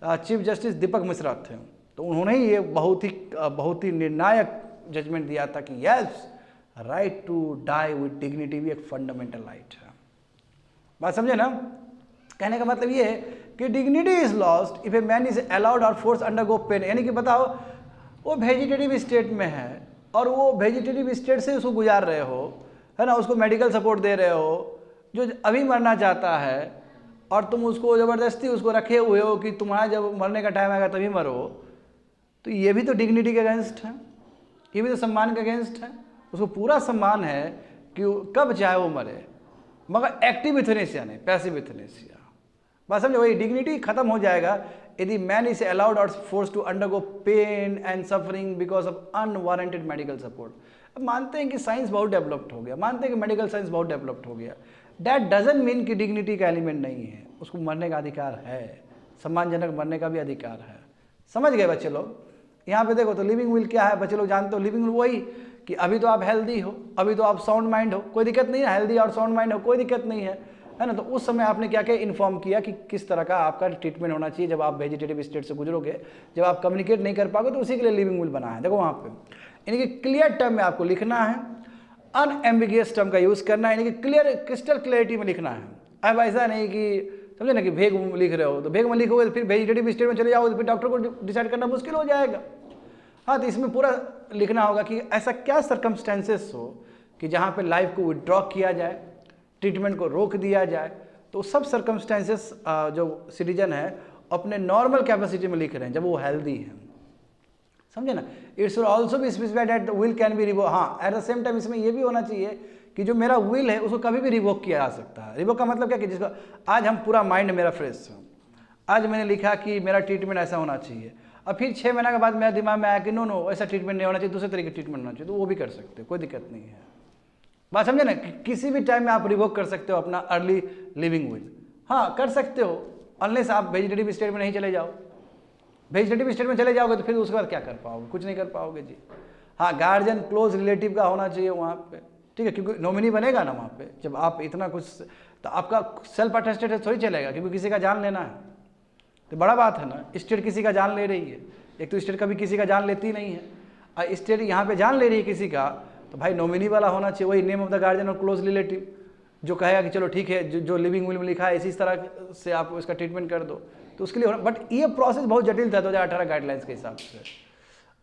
[SPEAKER 1] चीफ जस्टिस दीपक मिश्रा थे। तो उन्होंने ही ये बहुत ही निर्णायक जजमेंट दिया था कि yes, right to die with dignity भी एक फंडामेंटल राइट है। बात समझे ना? कहने का मतलब ये है कि dignity is lost if a man is allowed और फोर्स अंडरगो पेन, यानी कि बताओ वो वेजिटेटिव स्टेट में है और वो वेजिटेटिव स्टेट से उसको गुजार रहे हो, है ना, उसको मेडिकल सपोर्ट दे रहे हो, जो अभी मरना चाहता है, और तुम उसको ज़बरदस्ती उसको रखे हुए हो कि तुम्हारा जब मरने का टाइम आएगा तभी मरो। तो ये भी तो डिग्निटी के अगेंस्ट है, ये भी तो सम्मान के अगेंस्ट है। उसको पूरा सम्मान है कि कब चाहे वो मरे, मगर एक्टिव यूथनेसिया नहीं, पैसिव यूथनेसिया। बात समझो, वही डिग्निटी खत्म हो जाएगा यदि मैन इज अलाउड और force to undergo pain and suffering because of unwarranted medical support. अब मानते हैं कि साइंस बहुत डेवलप्ड हो गया, मानते हैं कि मेडिकल साइंस बहुत डेवलप्ड हो गया, दैट डजंट मीन कि डिग्निटी का एलिमेंट नहीं है। उसको मरने का अधिकार है, सम्मानजनक मरने का भी अधिकार है। समझ गए बच्चे लोग? यहाँ पे देखो, तो लिविंग विल क्या है बच्चे लोग जानते हो? लिविंग विल वही कि अभी तो आप हेल्दी हो, अभी तो आप साउंड माइंड हो, कोई दिक्कत नहीं है, हेल्दी और साउंड माइंड हो, कोई दिक्कत नहीं है ना। तो उस समय आपने क्या क्या इन्फॉर्म किया कि किस तरह का आपका ट्रीटमेंट होना चाहिए जब आप वेजिटेटिव स्टेट से गुजरोगे, जब आप कम्युनिकेट नहीं कर पाओगे, तो उसी के लिए लिविंग विल बना है। देखो वहाँ पे यानी कि क्लियर टर्म में आपको लिखना है, अनएम्बिगियस टर्म का यूज़ करना है, यानी कि क्लियर क्रिस्टल क्लैरिटी में लिखना है। अब ऐसा नहीं कि समझे ना कि भेग में लिख रहे हो, तो भेग में लिखोगे तो फिर वेजिटेटिव स्टेट में चले जाओगे तो फिर डॉक्टर को डिसाइड करना मुश्किल हो जाएगा। हाँ, तो इसमें पूरा लिखना होगा कि ऐसा क्या सर्कमस्टेंसेस हो कि जहाँ पे लाइफ को विड्रॉ किया जाए, ट्रीटमेंट को रोक दिया जाए। तो सब सर्कमस्टेंसेस जो सिटीजन है अपने नॉर्मल कैपेसिटी में लिख रहे हैं जब वो हेल्दी है, समझे ना। इट्स ऑल्सो भी specified that will can be revoke. हाँ, एट द सेम टाइम इसमें ये भी होना चाहिए कि जो मेरा विल है उसको कभी भी रिवोक किया जा सकता है। रिवोक का मतलब क्या कि जिसको आज हम पूरा माइंड मेरा फ्रेश है, आज मैंने लिखा कि मेरा ट्रीटमेंट ऐसा होना चाहिए, अब फिर 6 महीने के बाद मेरे दिमाग में आया कि नो ऐसा ट्रीटमेंट नहीं होना चाहिए, दूसरे तरीके ट्रीटमेंट होना चाहिए, तो वो भी कर सकते हो, कोई दिक्कत नहीं है। बात समझे ना, किसी भी टाइम में आप रिवोक कर सकते हो अपना अर्ली लिविंग विल। हाँ, कर सकते हो, अनलेस आप वेजिटेटिव स्टेट में नहीं चले जाओ। वेजिटेटिव स्टेट में चले जाओगे तो फिर उसके बाद क्या कर पाओगे? कुछ नहीं कर पाओगे जी। हाँ, गार्जियन क्लोज रिलेटिव का होना चाहिए वहाँ पे, ठीक है, क्योंकि नॉमिनी बनेगा ना वहाँ पे। जब आप इतना कुछ, तो आपका सेल्फ अटेस्टेड थोड़ी चलेगा, क्योंकि किसी का जान लेना है, तो बड़ा बात है ना। स्टेट किसी का जान ले रही है, एक तो स्टेट कभी किसी का जान लेती नहीं है, और स्टेट यहाँ पे जान ले रही है किसी का, तो भाई नॉमिनी वाला होना चाहिए, वही नेम ऑफ द गार्जियन और क्लोज रिलेटिव। जो कहेगा कि चलो ठीक है, जो लिविंग विल में लिखा है इसी तरह से आप इसका ट्रीटमेंट कर दो, तो उसके लिए होना। बट ये प्रोसेस बहुत जटिल था 2018 गाइडलाइंस के हिसाब से।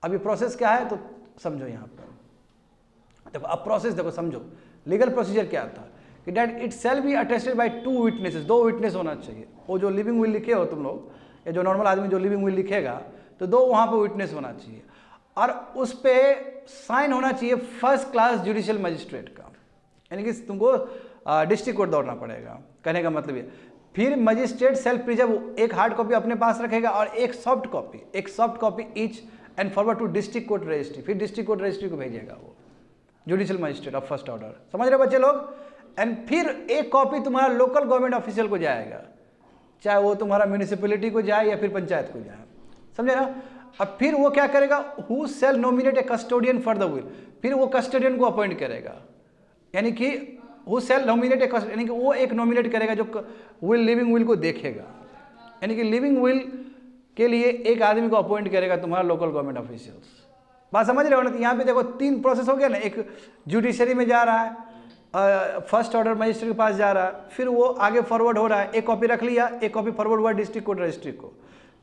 [SPEAKER 1] अब ये प्रोसेस क्या है तो समझो यहाँ पर देखो, अब प्रोसेस देखो समझो, लीगल प्रोसीजर क्या था कि that it shall be attested by 2 witnesses, 2 witness होना चाहिए। वो जो लिविंग विल लिखे हो तुम लोग, या जो नॉर्मल आदमी जो लिविंग विल लिखेगा, तो 2 वहाँ पर विटनेस होना चाहिए, और उस पर साइन होना चाहिए फर्स्ट क्लास जुडिशियल मजिस्ट्रेट का, यानी कि तुमको डिस्ट्रिक्ट कोर्ट दौड़ना पड़ेगा। कहने का मतलब ये, फिर मजिस्ट्रेट सेल्फ प्रिजर्व एक हार्ड कॉपी अपने पास रखेगा और एक soft copy each and forward to district court registry, फिर डिस्ट्रिक्ट कोर्ट रजिस्ट्री को भेजेगा वो judicial magistrate of first order. समझ रहे बच्चे लोग? एंड फिर एक कॉपी तुम्हारा लोकल गवर्नमेंट ऑफिशियल को जाएगा, चाहे वो तुम्हारा म्यूनिसिपैलिटी को जाए या फिर पंचायत को जाए, समझे ना। अब फिर वो क्या करेगा, who shall nominate A custodian for the will, फिर वो कस्टोडियन को अपॉइंट करेगा, यानी कि who shall nominate A custodian, यानी कि वो एक नॉमिनेट करेगा जो विल लिविंग विल को देखेगा, यानी कि लिविंग विल के लिए एक आदमी को अपॉइंट करेगा तुम्हारा लोकल गवर्नमेंट ऑफिशियल्स। बात समझ रहे हो ना? यहाँ पे देखो 3 प्रोसेस हो गया ना, एक जुडिशरी में जा रहा है, फर्स्ट ऑर्डर मजिस्ट्रेट के पास जा रहा है, फिर वो आगे फॉरवर्ड हो रहा है, एक कॉपी रख लिया, एक कॉपी फॉरवर्ड हुआ डिस्ट्रिक्ट कोर्ट रजिस्ट्री को,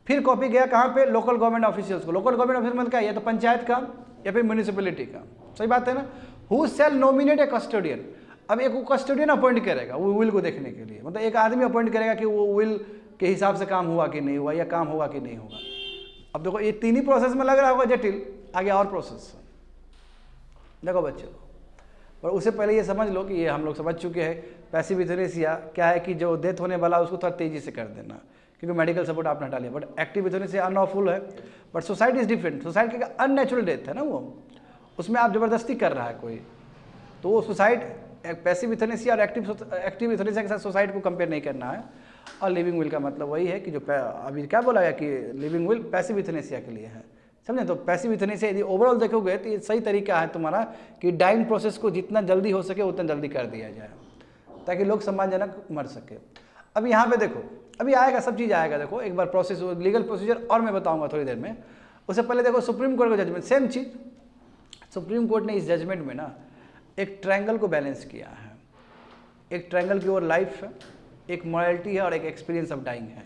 [SPEAKER 1] फिर कॉपी गया कहाँ पे, लोकल गवर्नमेंट ऑफिशियल्स को। लोकल गवर्नमेंट ऑफिशियल मतलब क्या, या तो पंचायत का या फिर म्यूनिसिपैलिटी का, सही बात है ना। Who shall nominate A custodian, अब एक वो कस्टोडियन अपॉइंट करेगा वो विल को देखने के लिए, मतलब एक आदमी अपॉइंट करेगा कि वो विल के हिसाब से काम हुआ कि नहीं हुआ, या काम होगा कि नहीं होगा। अब देखो ये 3 ही प्रोसेस में लग रहा होगा जटिल, आगे और प्रोसेस देखो बच्चों। पर उससे पहले ये समझ लो कि ये हम लोग समझ चुके हैं, पैसिव यूथनेसिया क्या है कि जो डेथ होने वाला उसको थोड़ा तेजी से कर देना, क्योंकि मेडिकल सपोर्ट आपने हटा लिया। बट एक्टिव यूथनेसिया अनलॉफुल है, but suicide is different. Suicide का अननेचुरल डेथ है ना, वो उसमें आप जबरदस्ती कर रहा है कोई, तो वो सुसाइड पैसिव यूथनेसिया और एक्टिव यूथनेसिया के साथ सुसाइड को कंपेयर नहीं करना है। और लिविंग विल का मतलब वही है कि जो अभी क्या बोला गया कि लिविंग विल पैसिव यूथनेसिया के लिए है, समझे। तो पैसिव यूथनेसिया यदि ओवरऑल देखोगे तो ये सही तरीका है तुम्हारा कि डाइंग प्रोसेस को जितना जल्दी हो सके उतना जल्दी कर दिया जाए, ताकि लोग सम्मानजनक मर सके। अब यहाँ पे देखो, अभी आएगा सब चीज़ आएगा, देखो एक बार प्रोसेस लीगल प्रोसीजर और मैं बताऊँगा थोड़ी देर में। उससे पहले देखो सुप्रीम कोर्ट का जजमेंट, सेम चीज़। सुप्रीम कोर्ट ने इस जजमेंट में ना एक ट्रायंगल को बैलेंस किया है। एक ट्रायंगल की ओर लाइफ है, एक मॉरलिटी है और एक एक्सपीरियंस ऑफ डाइंग है।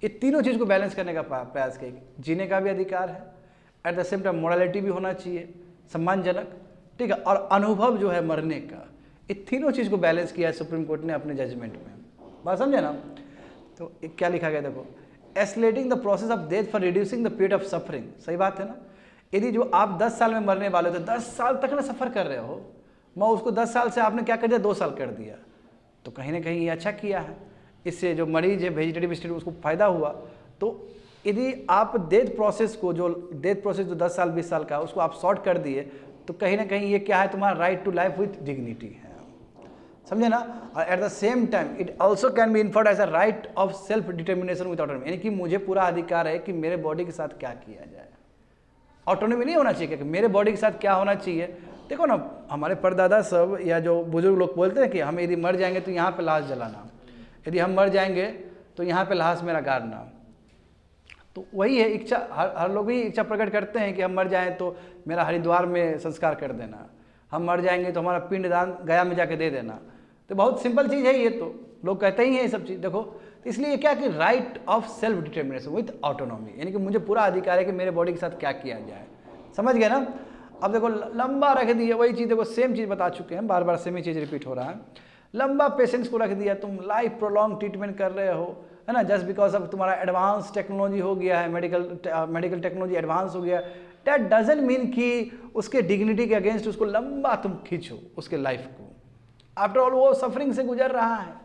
[SPEAKER 1] ये तीनों चीज़ को बैलेंस करने का प्रयास किया। जीने का भी अधिकार है, eight the same time morality भी होना चाहिए, सम्मानजनक, ठीक है, और अनुभव जो है मरने का, ये तीनों चीज़ को बैलेंस किया है सुप्रीम कोर्ट ने अपने जजमेंट में। बात समझे ना। तो क्या लिखा गया देखो, escalating the process of death for reducing the period of suffering. सही बात है ना। यदि जो आप 10 साल में मरने वाले हो तो 10 साल तक ना सफ़र कर रहे हो, मैं उसको 10 साल से आपने क्या कर दिया, 2 साल कर दिया, तो कहीं ना कहीं ये अच्छा किया है। इससे जो मरीज है वेजिटेटिव स्टेट उसको फायदा हुआ। तो यदि आप डेथ प्रोसेस को, जो डेथ प्रोसेस जो 10 साल 20 साल का उसको आप शॉर्ट कर दिए, तो कहीं ना कहीं ये क्या है, तुम्हारा right to life with dignity है, समझे ना। और at the same time it also can be inferred as a right of self determination with autonomy, यानी कि मुझे पूरा अधिकार है कि मेरे बॉडी के साथ क्या किया जाए। ऑटोनॉमी नहीं होना चाहिए कि मेरे बॉडी के साथ क्या होना चाहिए। देखो ना, हमारे परदादा सब या जो बुजुर्ग लोग बोलते हैं कि हम यदि मर जाएंगे तो यहाँ पे लाश जलाना, यदि हम मर जाएंगे तो यहाँ पे लाश मेरा गाड़ना। तो वही है इच्छा, हर लोग भी इच्छा प्रकट करते हैं कि हम मर जाएं तो मेरा हरिद्वार में संस्कार कर देना, हम मर जाएंगे तो हमारा पिंडदान गया में जाके दे देना। तो बहुत सिंपल चीज़ है ये, तो लोग कहते ही हैं ये सब चीज़। देखो तो इसलिए क्या कि right of self determination with autonomy, यानी कि मुझे पूरा अधिकार है कि मेरे बॉडी के साथ क्या किया जाए। समझ गए ना। अब देखो लंबा रख दिया, वही चीज़ देखो सेम चीज़ बता चुके हैं, बार बार सेम ही चीज़ रिपीट हो रहा है। लंबा पेशेंट्स को रख दिया, तुम लाइफ प्रोलॉन्ग ट्रीटमेंट कर रहे हो, है ना, जस्ट बिकॉज अब तुम्हारा एडवांस टेक्नोलॉजी हो गया है, मेडिकल टेक्नोलॉजी एडवांस हो गया। दैट डजंट मीन कि उसके डिग्निटी के अगेंस्ट उसको लंबा तुम खींचो उसके लाइफ को। आफ्टर ऑल वो सफरिंग से गुजर रहा है।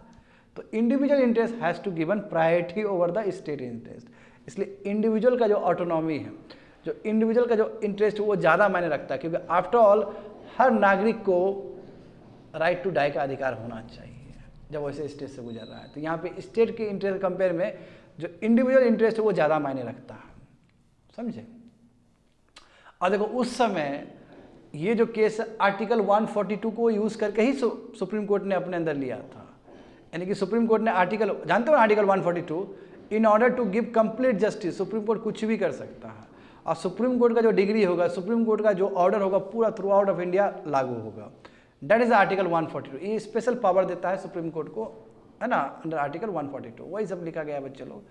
[SPEAKER 1] तो individual interest has to given priority over the state interest. इसलिए इंडिविजुअल का जो ऑटोनॉमी है, जो इंडिविजुअल का जो इंटरेस्ट है वो ज़्यादा मायने रखता है, क्योंकि आफ्टर ऑल हर नागरिक को राइट टू डाई का अधिकार होना चाहिए जब वैसे स्टेट से गुजर रहा है। तो यहाँ पे स्टेट के इंटरेस्ट कंपेयर में जो इंडिविजुअल इंटरेस्ट है वो ज़्यादा मायने रखता है, समझे। और देखो उस समय ये जो केस आर्टिकल 142 को यूज़ करके ही सुप्रीम कोर्ट ने अपने अंदर लिया था। यानी कि सुप्रीम कोर्ट ने आर्टिकल, जानते हो article 142, in order to give complete justice, supreme court कुछ भी कर सकता है। और सुप्रीम कोर्ट का जो डिग्री होगा, सुप्रीम कोर्ट का जो ऑर्डर होगा पूरा थ्रू आउट ऑफ इंडिया लागू होगा। That is article 142। ये स्पेशल पावर देता है सुप्रीम कोर्ट को, है ना, अंडर आर्टिकल 142 वही सब लिखा गया है बच्चे लोग।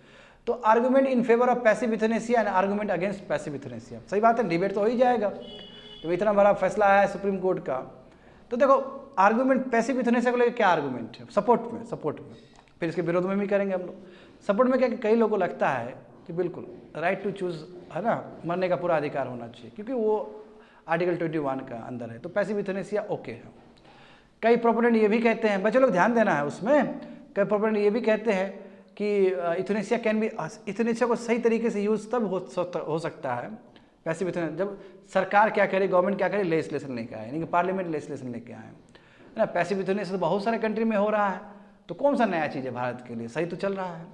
[SPEAKER 1] तो argument in favour of passive euthanasia and argument against passive euthanasia, सही बात है, डिबेट तो हो ही जाएगा जब इतना बड़ा फैसला आया है सुप्रीम कोर्ट का। तो देखो आर्गूमेंट पैसिव यूथनेसिया को लेकर क्या आर्गूमेंट है, सपोर्ट में, फिर इसके विरोध में भी करेंगे हम लोग। सपोर्ट में क्या कि कई लोगों को लगता है कि बिल्कुल राइट टू चूज, है ना, मरने का पूरा अधिकार होना चाहिए क्योंकि वो आर्टिकल 21 का अंदर है, तो पैसिव यूथनेसिया ओके है। कई प्रोपोनेंट ये भी कहते हैं, बच्चे लोग ध्यान देना है उसमें, कई प्रोपोनेंट ये भी कहते हैं कि यूथनेसिया कैन बी, यूथनेसिया को सही तरीके से यूज़ तब हो सकता है पैसिव यूथनेसिया जब सरकार क्या करे, गवर्नमेंट क्या करे, लेजिस्लेशन लेके आए, यानी कि पार्लियामेंट लेजिस्लेशन लेके आए, है ना। पैसिव यूथनेसिया तो बहुत सारे कंट्री में हो रहा है, तो कौन सा नया चीज़ है भारत के लिए, सही तो चल रहा है।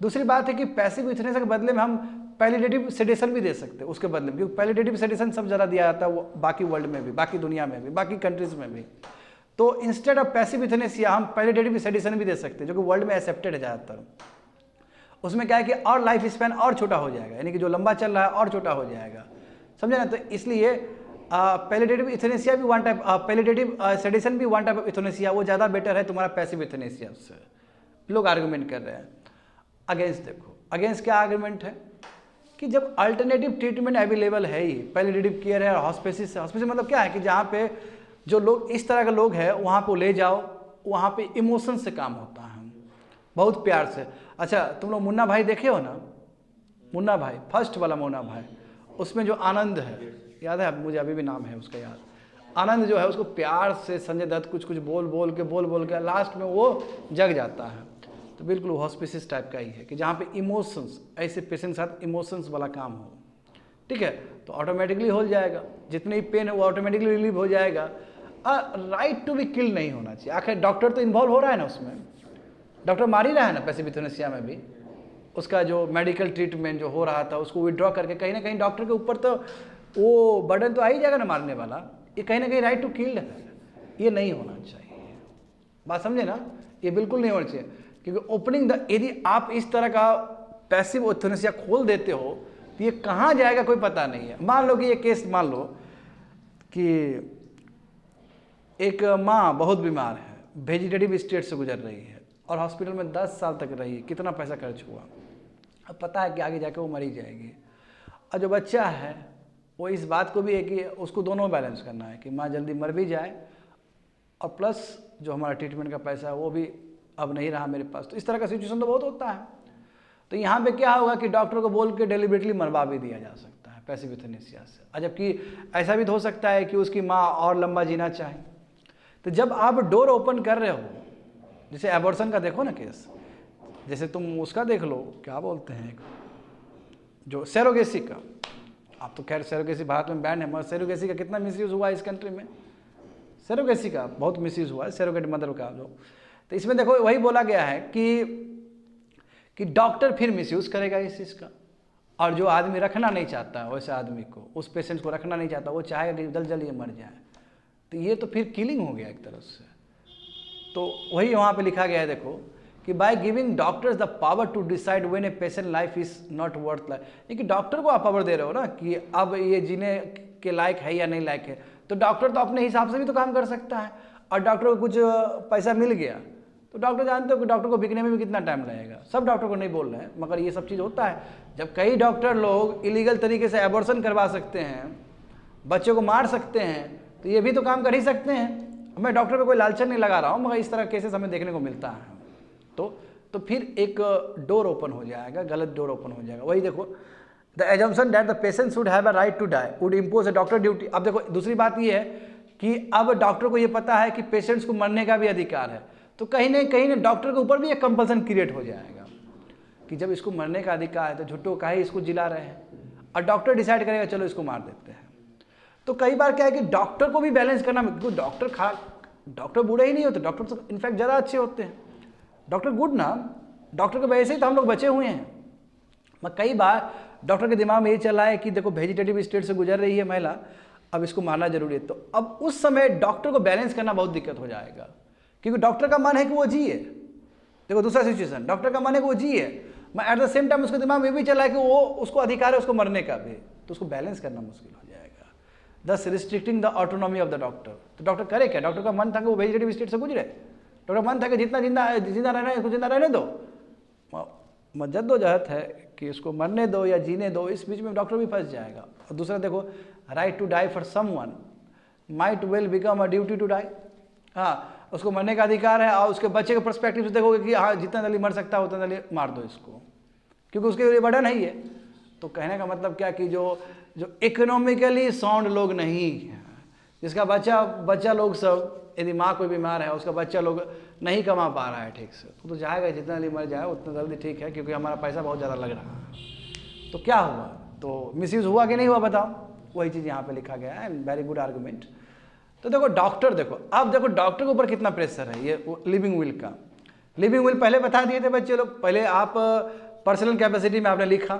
[SPEAKER 1] दूसरी बात है कि पैसिव यूथनेसिया के बदले में हम पैलिएटिव सेडेशन भी दे सकते हैं उसके बदले में, क्योंकि पैलिएटिव सेडेशन सब ज़्यादा दिया जाता है वो बाकी वर्ल्ड में भी, बाकी दुनिया में भी, बाकी कंट्रीज़ में भी। तो इंस्टेड ऑफ पैसिव यूथनेसिया हम पैलिएटिव सेडेशन भी दे सकते हैं जो कि वर्ल्ड में एक्सेप्टेड है ज़्यादातर। उसमें क्या है कि और लाइफ स्पैन और छोटा हो जाएगा, यानी कि जो लंबा चल रहा है और छोटा हो जाएगा, समझे ना। तो इसलिए पैलिएटिव यूथनेसिया भी वन टाइप, पैलिएटिव सेडेशन भी वन टाइप ऑफ यूथनेसिया, वो ज़्यादा बेटर है तुम्हारा पैसिव यूथनेसिया से, लोग आर्गूमेंट कर रहे हैं। अगेंस्ट देखो, अगेंस्ट क्या आर्गूमेंट है कि जब अल्टरनेटिव ट्रीटमेंट अवेलेबल है ही, पैलिएटिव केयर है और हॉस्पिसिस है। हॉस्पिसिस मतलब क्या है कि जहाँ पे जो लोग इस तरह के लोग हैं वहाँ पे ले जाओ, वहाँ पे इमोशन से काम होता है, बहुत प्यार से। अच्छा तुम लोग मुन्ना भाई देखे हो ना, मुन्ना भाई फर्स्ट वाला मुन्ना भाई, उसमें जो आनंद है, याद है मुझे अभी भी नाम है उसका याद, आनंद जो है उसको प्यार से संजय दत्त कुछ कुछ बोल के लास्ट में वो जग जाता है। तो बिल्कुल हॉस्पिसिस टाइप का ही है कि जहाँ पे इमोशंस, ऐसे पेशेंट के साथ इमोशंस वाला काम हो, ठीक है, तो ऑटोमेटिकली हो जाएगा, जितनी भी पेन है वो ऑटोमेटिकली रिलीव हो जाएगा। राइट टू बी किल नहीं होना चाहिए। आखिर डॉक्टर तो इन्वॉल्व हो रहा है ना उसमें, डॉक्टर मार ही रहा है ना पैसिव यूथनेसिया में भी, उसका जो मेडिकल ट्रीटमेंट जो हो रहा था उसको विड्रॉ करके कहीं ना कहीं डॉक्टर के ऊपर तो वो बर्डन तो आ ही जाएगा ना मारने वाला, ये कहीं ना कहीं राइट टू किल है, ये नहीं होना चाहिए, बात समझे ना, ये बिल्कुल नहीं होना चाहिए। क्योंकि ओपनिंग द, यदि आप इस तरह का पैसिव यूथनेसिया खोल देते हो तो ये कहाँ जाएगा कोई पता नहीं है। मान लो कि ये केस, मान लो कि एक माँ बहुत बीमार है, वेजिटेटिव स्टेट से गुजर रही है और हॉस्पिटल में 10 साल तक रही, कितना पैसा खर्च हुआ, अब पता है कि आगे जाके वो मरी जाएगी। और जो बच्चा है वो इस बात को भी है कि उसको दोनों बैलेंस करना है कि माँ जल्दी मर भी जाए और प्लस जो हमारा ट्रीटमेंट का पैसा है वो भी अब नहीं रहा मेरे पास। तो इस तरह का सिचुएशन तो बहुत होता है। तो यहाँ पे क्या होगा कि डॉक्टर को बोल के डेलिबरेटली मरवा भी दिया जा सकता है पैसिव यूथनेसिया से। जबकि ऐसा भी तो हो सकता है कि उसकी माँ और लंबा जीना चाहे। तो जब आप डोर ओपन कर रहे हो, जैसे एबॉर्शन का देखो ना केस, जैसे तुम उसका देख लो, क्या बोलते हैं जो सेरोगेसी का, आप तो खैर सेरोगेसी भारत में बैन है, मगर सेरोगेसी का कितना मिसयूज़ हुआ है इस कंट्री में, सेरोगेसी का बहुत मिसयूज़ हुआ है, सेरोगेट मदर का जो। तो इसमें देखो वही बोला गया है कि डॉक्टर फिर मिसयूज़ करेगा इस चीज़ का, और जो आदमी रखना नहीं चाहता है वैसे आदमी को, उस पेशेंट को रखना नहीं चाहता, वो चाहेगा कि जल्द जल्द ये मर जाए, तो ये तो फिर किलिंग हो गया एक तरह से। तो वही वहाँ पे लिखा गया है देखो कि by giving doctors the power to decide when a patient life is not worth life, ये कि डॉक्टर को आप पावर दे रहे हो ना कि अब ये जीने के लायक है या नहीं लायक है। तो डॉक्टर तो अपने हिसाब से भी तो काम कर सकता है, और डॉक्टर को कुछ पैसा मिल गया तो डॉक्टर जानते हो कि डॉक्टर को बिकने में भी कितना टाइम लगेगा। सब डॉक्टर को नहीं बोल रहे हैं, मगर ये सब चीज़ होता है। जब कई डॉक्टर लोग इलीगल तरीके से एबॉर्शन करवा सकते हैं, बच्चों को मार सकते हैं, तो ये भी तो काम कर ही सकते हैं। मैं डॉक्टर पे कोई लालचन नहीं लगा रहा हूँ, मगर इस तरह केसेस हमें देखने को मिलता है। तो फिर एक डोर ओपन हो जाएगा, गलत डोर ओपन हो जाएगा। वही देखो, the assumption that the patient should have a right to die would impose a doctor duty. अब देखो दूसरी बात ये है कि अब डॉक्टर को ये पता है कि पेशेंट्स को मरने का भी अधिकार है, तो कहीं ना डॉक्टर के ऊपर भी एक कंपल्सन क्रिएट हो जाएगा कि जब इसको मरने का अधिकार है तो झुट्टो का ही इसको जिला रहे हैं, और डॉक्टर डिसाइड करेगा चलो इसको मार देते हैं। तो कई बार क्या है कि डॉक्टर को भी बैलेंस करना, डॉक्टर बुरे ही नहीं होते, डॉक्टर तो इनफैक्ट ज़्यादा अच्छे होते हैं, डॉक्टर गुड ना, डॉक्टर के वजह से ही तो हम लोग बचे हुए हैं। मैं कई बार डॉक्टर के दिमाग में ये चला है कि देखो वेजिटेटिव स्टेट से गुजर रही है महिला, अब इसको मारना जरूरी है। तो अब उस समय डॉक्टर को बैलेंस करना बहुत दिक्कत हो जाएगा, क्योंकि डॉक्टर का मन है कि वो जिए। देखो दूसरा सिचुएशन, डॉक्टर का मन है कि वो जिए, मैं एट द सेम टाइम उसके दिमाग में भी चला है कि वो उसको अधिकार है उसको मरने का भी, तो उसको बैलेंस करना मुश्किल हो जाएगा। thus restricting the autonomy of the doctor। तो डॉक्टर करे क्या? डॉक्टर का मन था कि वो वेजिटेटिव स्टेट से गुजरे, डॉक्टर का मन था कि जितना जिंदा रहना है इसको जिंदा रहने दो। जद्दोजहद है कि इसको मरने दो या जीने दो, इस बीच में डॉक्टर भी फंस जाएगा। और दूसरा देखो, right to die for someone might well become a duty to die. हाँ, उसको मरने का अधिकार है, और उसके बच्चे के पर्सपेक्टिव से देखोगे कि हाँ जितना जल्दी मर सकता है उतना जल्दी मार दो इसको, क्योंकि उसके लिए बर्डन है ही है। तो कहने का मतलब क्या कि जो इकोनॉमिकली साउंड लोग नहीं हैं, जिसका बच्चा लोग सब, यदि माँ कोई बीमार है उसका बच्चा लोग नहीं कमा पा रहा है ठीक से, तो जाएगा, जितना जल्दी मर जाए उतना जल्दी ठीक है, क्योंकि हमारा पैसा बहुत ज़्यादा लग रहा है। तो क्या हुआ? तो मिसयूज़ हुआ कि नहीं हुआ बताओ? वही चीज़ यहाँ पे लिखा गया है। Very good argument. तो देखो डॉक्टर, देखो अब देखो डॉक्टर के ऊपर कितना प्रेशर है ये लिविंग विल का। लिविंग विल पहले बता दिए थे बच्चे लोग, पहले आप पर्सनल कैपेसिटी में आपने लिखा,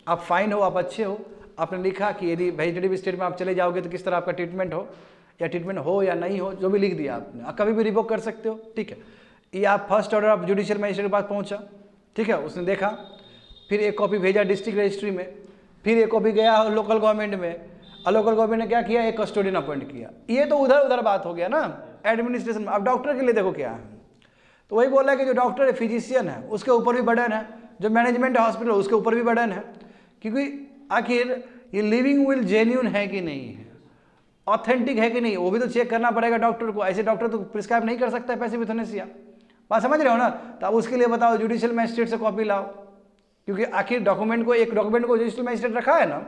[SPEAKER 1] आप फाइन हो, आप अच्छे हो, आपने लिखा कि यदि वेजिटेटिव स्टेट में आप चले जाओगे तो किस तरह आपका ट्रीटमेंट हो, या ट्रीटमेंट हो या नहीं हो, जो भी लिख दिया आपने। आप कभी भी रिवोक कर सकते हो, ठीक है। ये आप first order of judicial magistrate के पास पहुंचा, ठीक है, उसने देखा, फिर एक कॉपी भेजा डिस्ट्रिक्ट रजिस्ट्री में, फिर एक कॉपी गया लोकल गवर्नमेंट में, और लोकल गवर्नमेंट ने क्या किया, एक कस्टोडियन अपॉइंट किया। ये तो उधर बात हो गया ना एडमिनिस्ट्रेशन में। अब डॉक्टर के लिए देखो क्या है, तो वही बोला कि जो डॉक्टर फिजिशियन है उसके ऊपर भी बर्डन है, जो मैनेजमेंट है हॉस्पिटल उसके ऊपर भी बर्डन है, क्योंकि आखिर ये लिविंग विल जेन्यून है कि नहीं है, ऑथेंटिक है कि नहीं, वो भी तो चेक करना पड़ेगा डॉक्टर को। ऐसे डॉक्टर तो प्रिस्क्राइब नहीं कर सकता है पैसे यूथनेसिया, बात समझ रहे हो ना। तो अब उसके लिए बताओ जुडिशियल मजिस्ट्रेट से कॉपी लाओ, क्योंकि आखिर एक डॉक्यूमेंट को जुडिशियल मजिस्ट्रेट रखा है ना।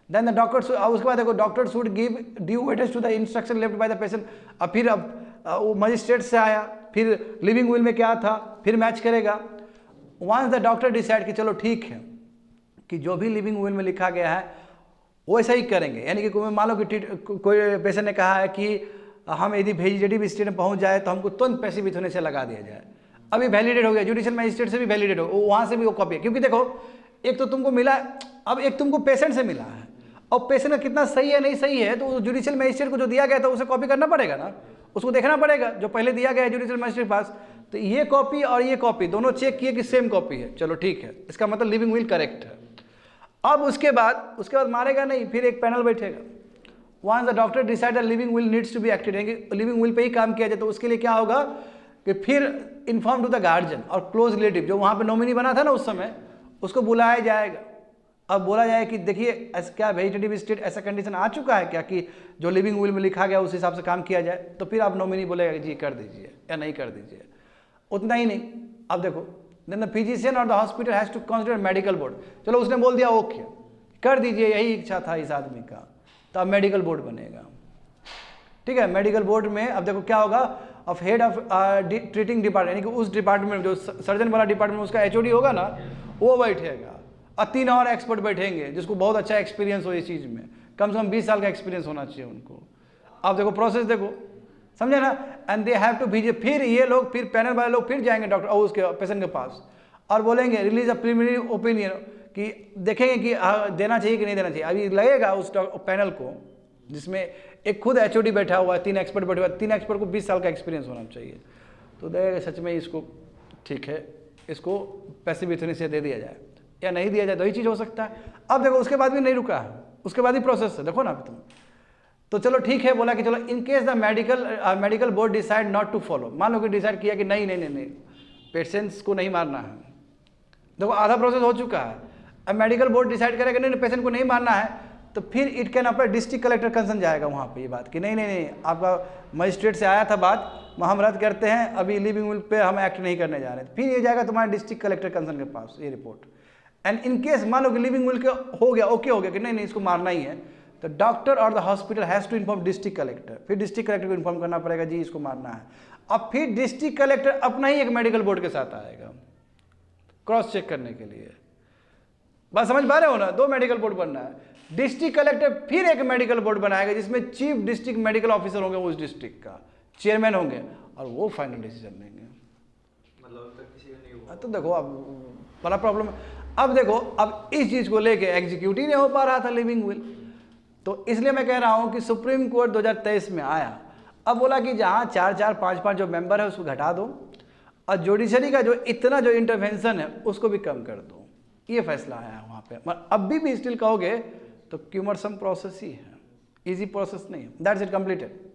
[SPEAKER 1] देन द डॉक्टर, उसके बाद देखो doctor should give due weightage to the instruction left by the patient. अब फिर वो मजिस्ट्रेट से आया, फिर लिविंग विल में क्या था, फिर मैच करेगा। वंस द डॉक्टर डिसाइड कि चलो ठीक है कि जो भी लिविंग विल में लिखा गया है वो ऐसा ही करेंगे, यानी कि मान लो कि कोई पेशेंट ने कहा है कि हम यदि वेजिटेटिव स्टेट में पहुंच जाए तो हमको तुरंत पैसे भी होने से लगा दिया जाए। अभी वैलिडेट हो गया, जुडिशियल मजिस्ट्रेट से भी वैलिडेट हो, वहाँ से भी वो कॉपी है। क्योंकि देखो एक तो तुमको मिला, अब एक तुमको पेशेंट से मिला है, और पेशेंट का कितना सही है नहीं सही है, तो जुडिशियल मजिस्ट्रेट को जो दिया गया था उसे कॉपी करना पड़ेगा ना, उसको देखना पड़ेगा जो पहले दिया गया है जुडिशियल मजिस्ट्रेट के पास। तो ये कॉपी और ये कॉपी दोनों चेक किए कि सेम कॉपी है, चलो ठीक है, इसका मतलब लिविंग विल करेक्ट है। अब उसके बाद मारेगा नहीं, फिर एक पैनल बैठेगा। Once the doctor decide living will needs to be acted, यानी कि लिविंग विल पे ही काम किया जाए, तो उसके लिए क्या होगा कि फिर इन्फॉर्म टू द गार्जियन और क्लोज रिलेटिव, जो वहाँ पे नॉमिनी बना था ना उस समय, उसको बुलाया जाएगा। अब बोला जाए कि देखिए क्या वेजिटेटिव स्टेट ऐसा कंडीशन आ चुका है क्या कि जो लिविंग विल में लिखा गया उस हिसाब से काम किया जाए, तो फिर आप नॉमिनी बोलेगा जी कर दीजिए या नहीं कर दीजिए। उतना ही नहीं, अब देखो देन द फिजिशियन और the hospital has to consider medical board. चलो उसने बोल दिया ओके कर दीजिए, यही इच्छा था इस आदमी का, तो अब मेडिकल बोर्ड बनेगा, ठीक है। मेडिकल बोर्ड में अब देखो क्या होगा, of head of treating department, यानी कि उस डिपार्टमेंट में जो सर्जन वाला डिपार्टमेंट उसका एचओडी होगा ना, वो बैठेगा, और 3 और एक्सपर्ट बैठेंगे जिसको बहुत अच्छा एक्सपीरियंस हो इस चीज़ में, कम से कम 20 साल का एक्सपीरियंस होना चाहिए उनको। अब देखो प्रोसेस देखो, समझे ना। And they have to visit, फिर ये लोग, फिर पैनल वाले लोग फिर जाएंगे डॉक्टर और उसके पेशेंट के पास और बोलेंगे रिलीज अ प्रीलिमिनरी ओपिनियन, कि देखेंगे कि देना चाहिए कि नहीं देना चाहिए। अभी लगेगा उस पैनल को, जिसमें एक खुद एचओडी बैठा हुआ है, 3 एक्सपर्ट बैठे हुआ है, 3 एक्सपर्ट को 20 साल का एक्सपीरियंस होना चाहिए, तो देखेगा सच में इसको ठीक है, इसको पैसे भी से दे दिया जाए या नहीं दिया जाए, तो यही चीज़ हो सकता है। अब देखो उसके बाद भी नहीं रुका है, उसके बाद ही प्रोसेस है, देखो ना तुम। तो चलो ठीक है, बोला कि चलो in case the medical board decide not to follow, मान लो कि डिसाइड किया कि नहीं पेशेंट्स को नहीं मारना है, देखो आधा प्रोसेस हो चुका है। अब मेडिकल बोर्ड डिसाइड करेगा नहीं पेशेंट को नहीं मारना है, तो फिर it can apply, district collector concern जाएगा वहाँ पे ये बात कि नहीं आपका मजिस्ट्रेट से आया था बात, हम रद्द करते हैं, अभी लिविंग विल पे हम एक्ट नहीं करने जा रहे। फिर ये जाएगा तुम्हारे डिस्ट्रिक्ट कलेक्टर कंसर्न के पास ये रिपोर्ट। एंड इन केस मान लो कि लिविंग विल हो गया, ओके हो गया कि नहीं इसको मारना ही है, तो डॉक्टर और the hospital has to inform district collector, फिर डिस्ट्रिक्ट कलेक्टर को इन्फॉर्म करना पड़ेगा जी इसको मारना है। अब फिर डिस्ट्रिक्ट कलेक्टर अपना ही एक मेडिकल बोर्ड के साथ आएगा क्रॉस चेक करने के लिए, बात समझ पा रहे हो ना। 2 मेडिकल बोर्ड बनना है, डिस्ट्रिक्ट कलेक्टर फिर एक मेडिकल बोर्ड बनाएगा जिसमें चीफ डिस्ट्रिक्ट मेडिकल ऑफिसर होंगे, उस डिस्ट्रिक्ट का चेयरमैन होंगे, और वो फाइनल डिसीजन लेंगे। मतलब किसी का नहीं हुआ, तो देखो अब बड़ा प्रॉब्लम। अब देखो अब इस चीज को लेके एग्जीक्यूटिव नहीं हो पा रहा था लिविंग विल, तो इसलिए मैं कह रहा हूं कि सुप्रीम कोर्ट 2023 में आया, अब बोला कि जहां 4-4, 5-5 जो मेंबर है उसको घटा दो, और जुडिशरी का जो इतना जो इंटरवेंशन है उसको भी कम कर दो, ये फैसला आया वहाँ पे। अब भी स्टिल कहोगे तो क्यूमरसम प्रोसेस ही है, इजी प्रोसेस नहीं है। That's it, completed.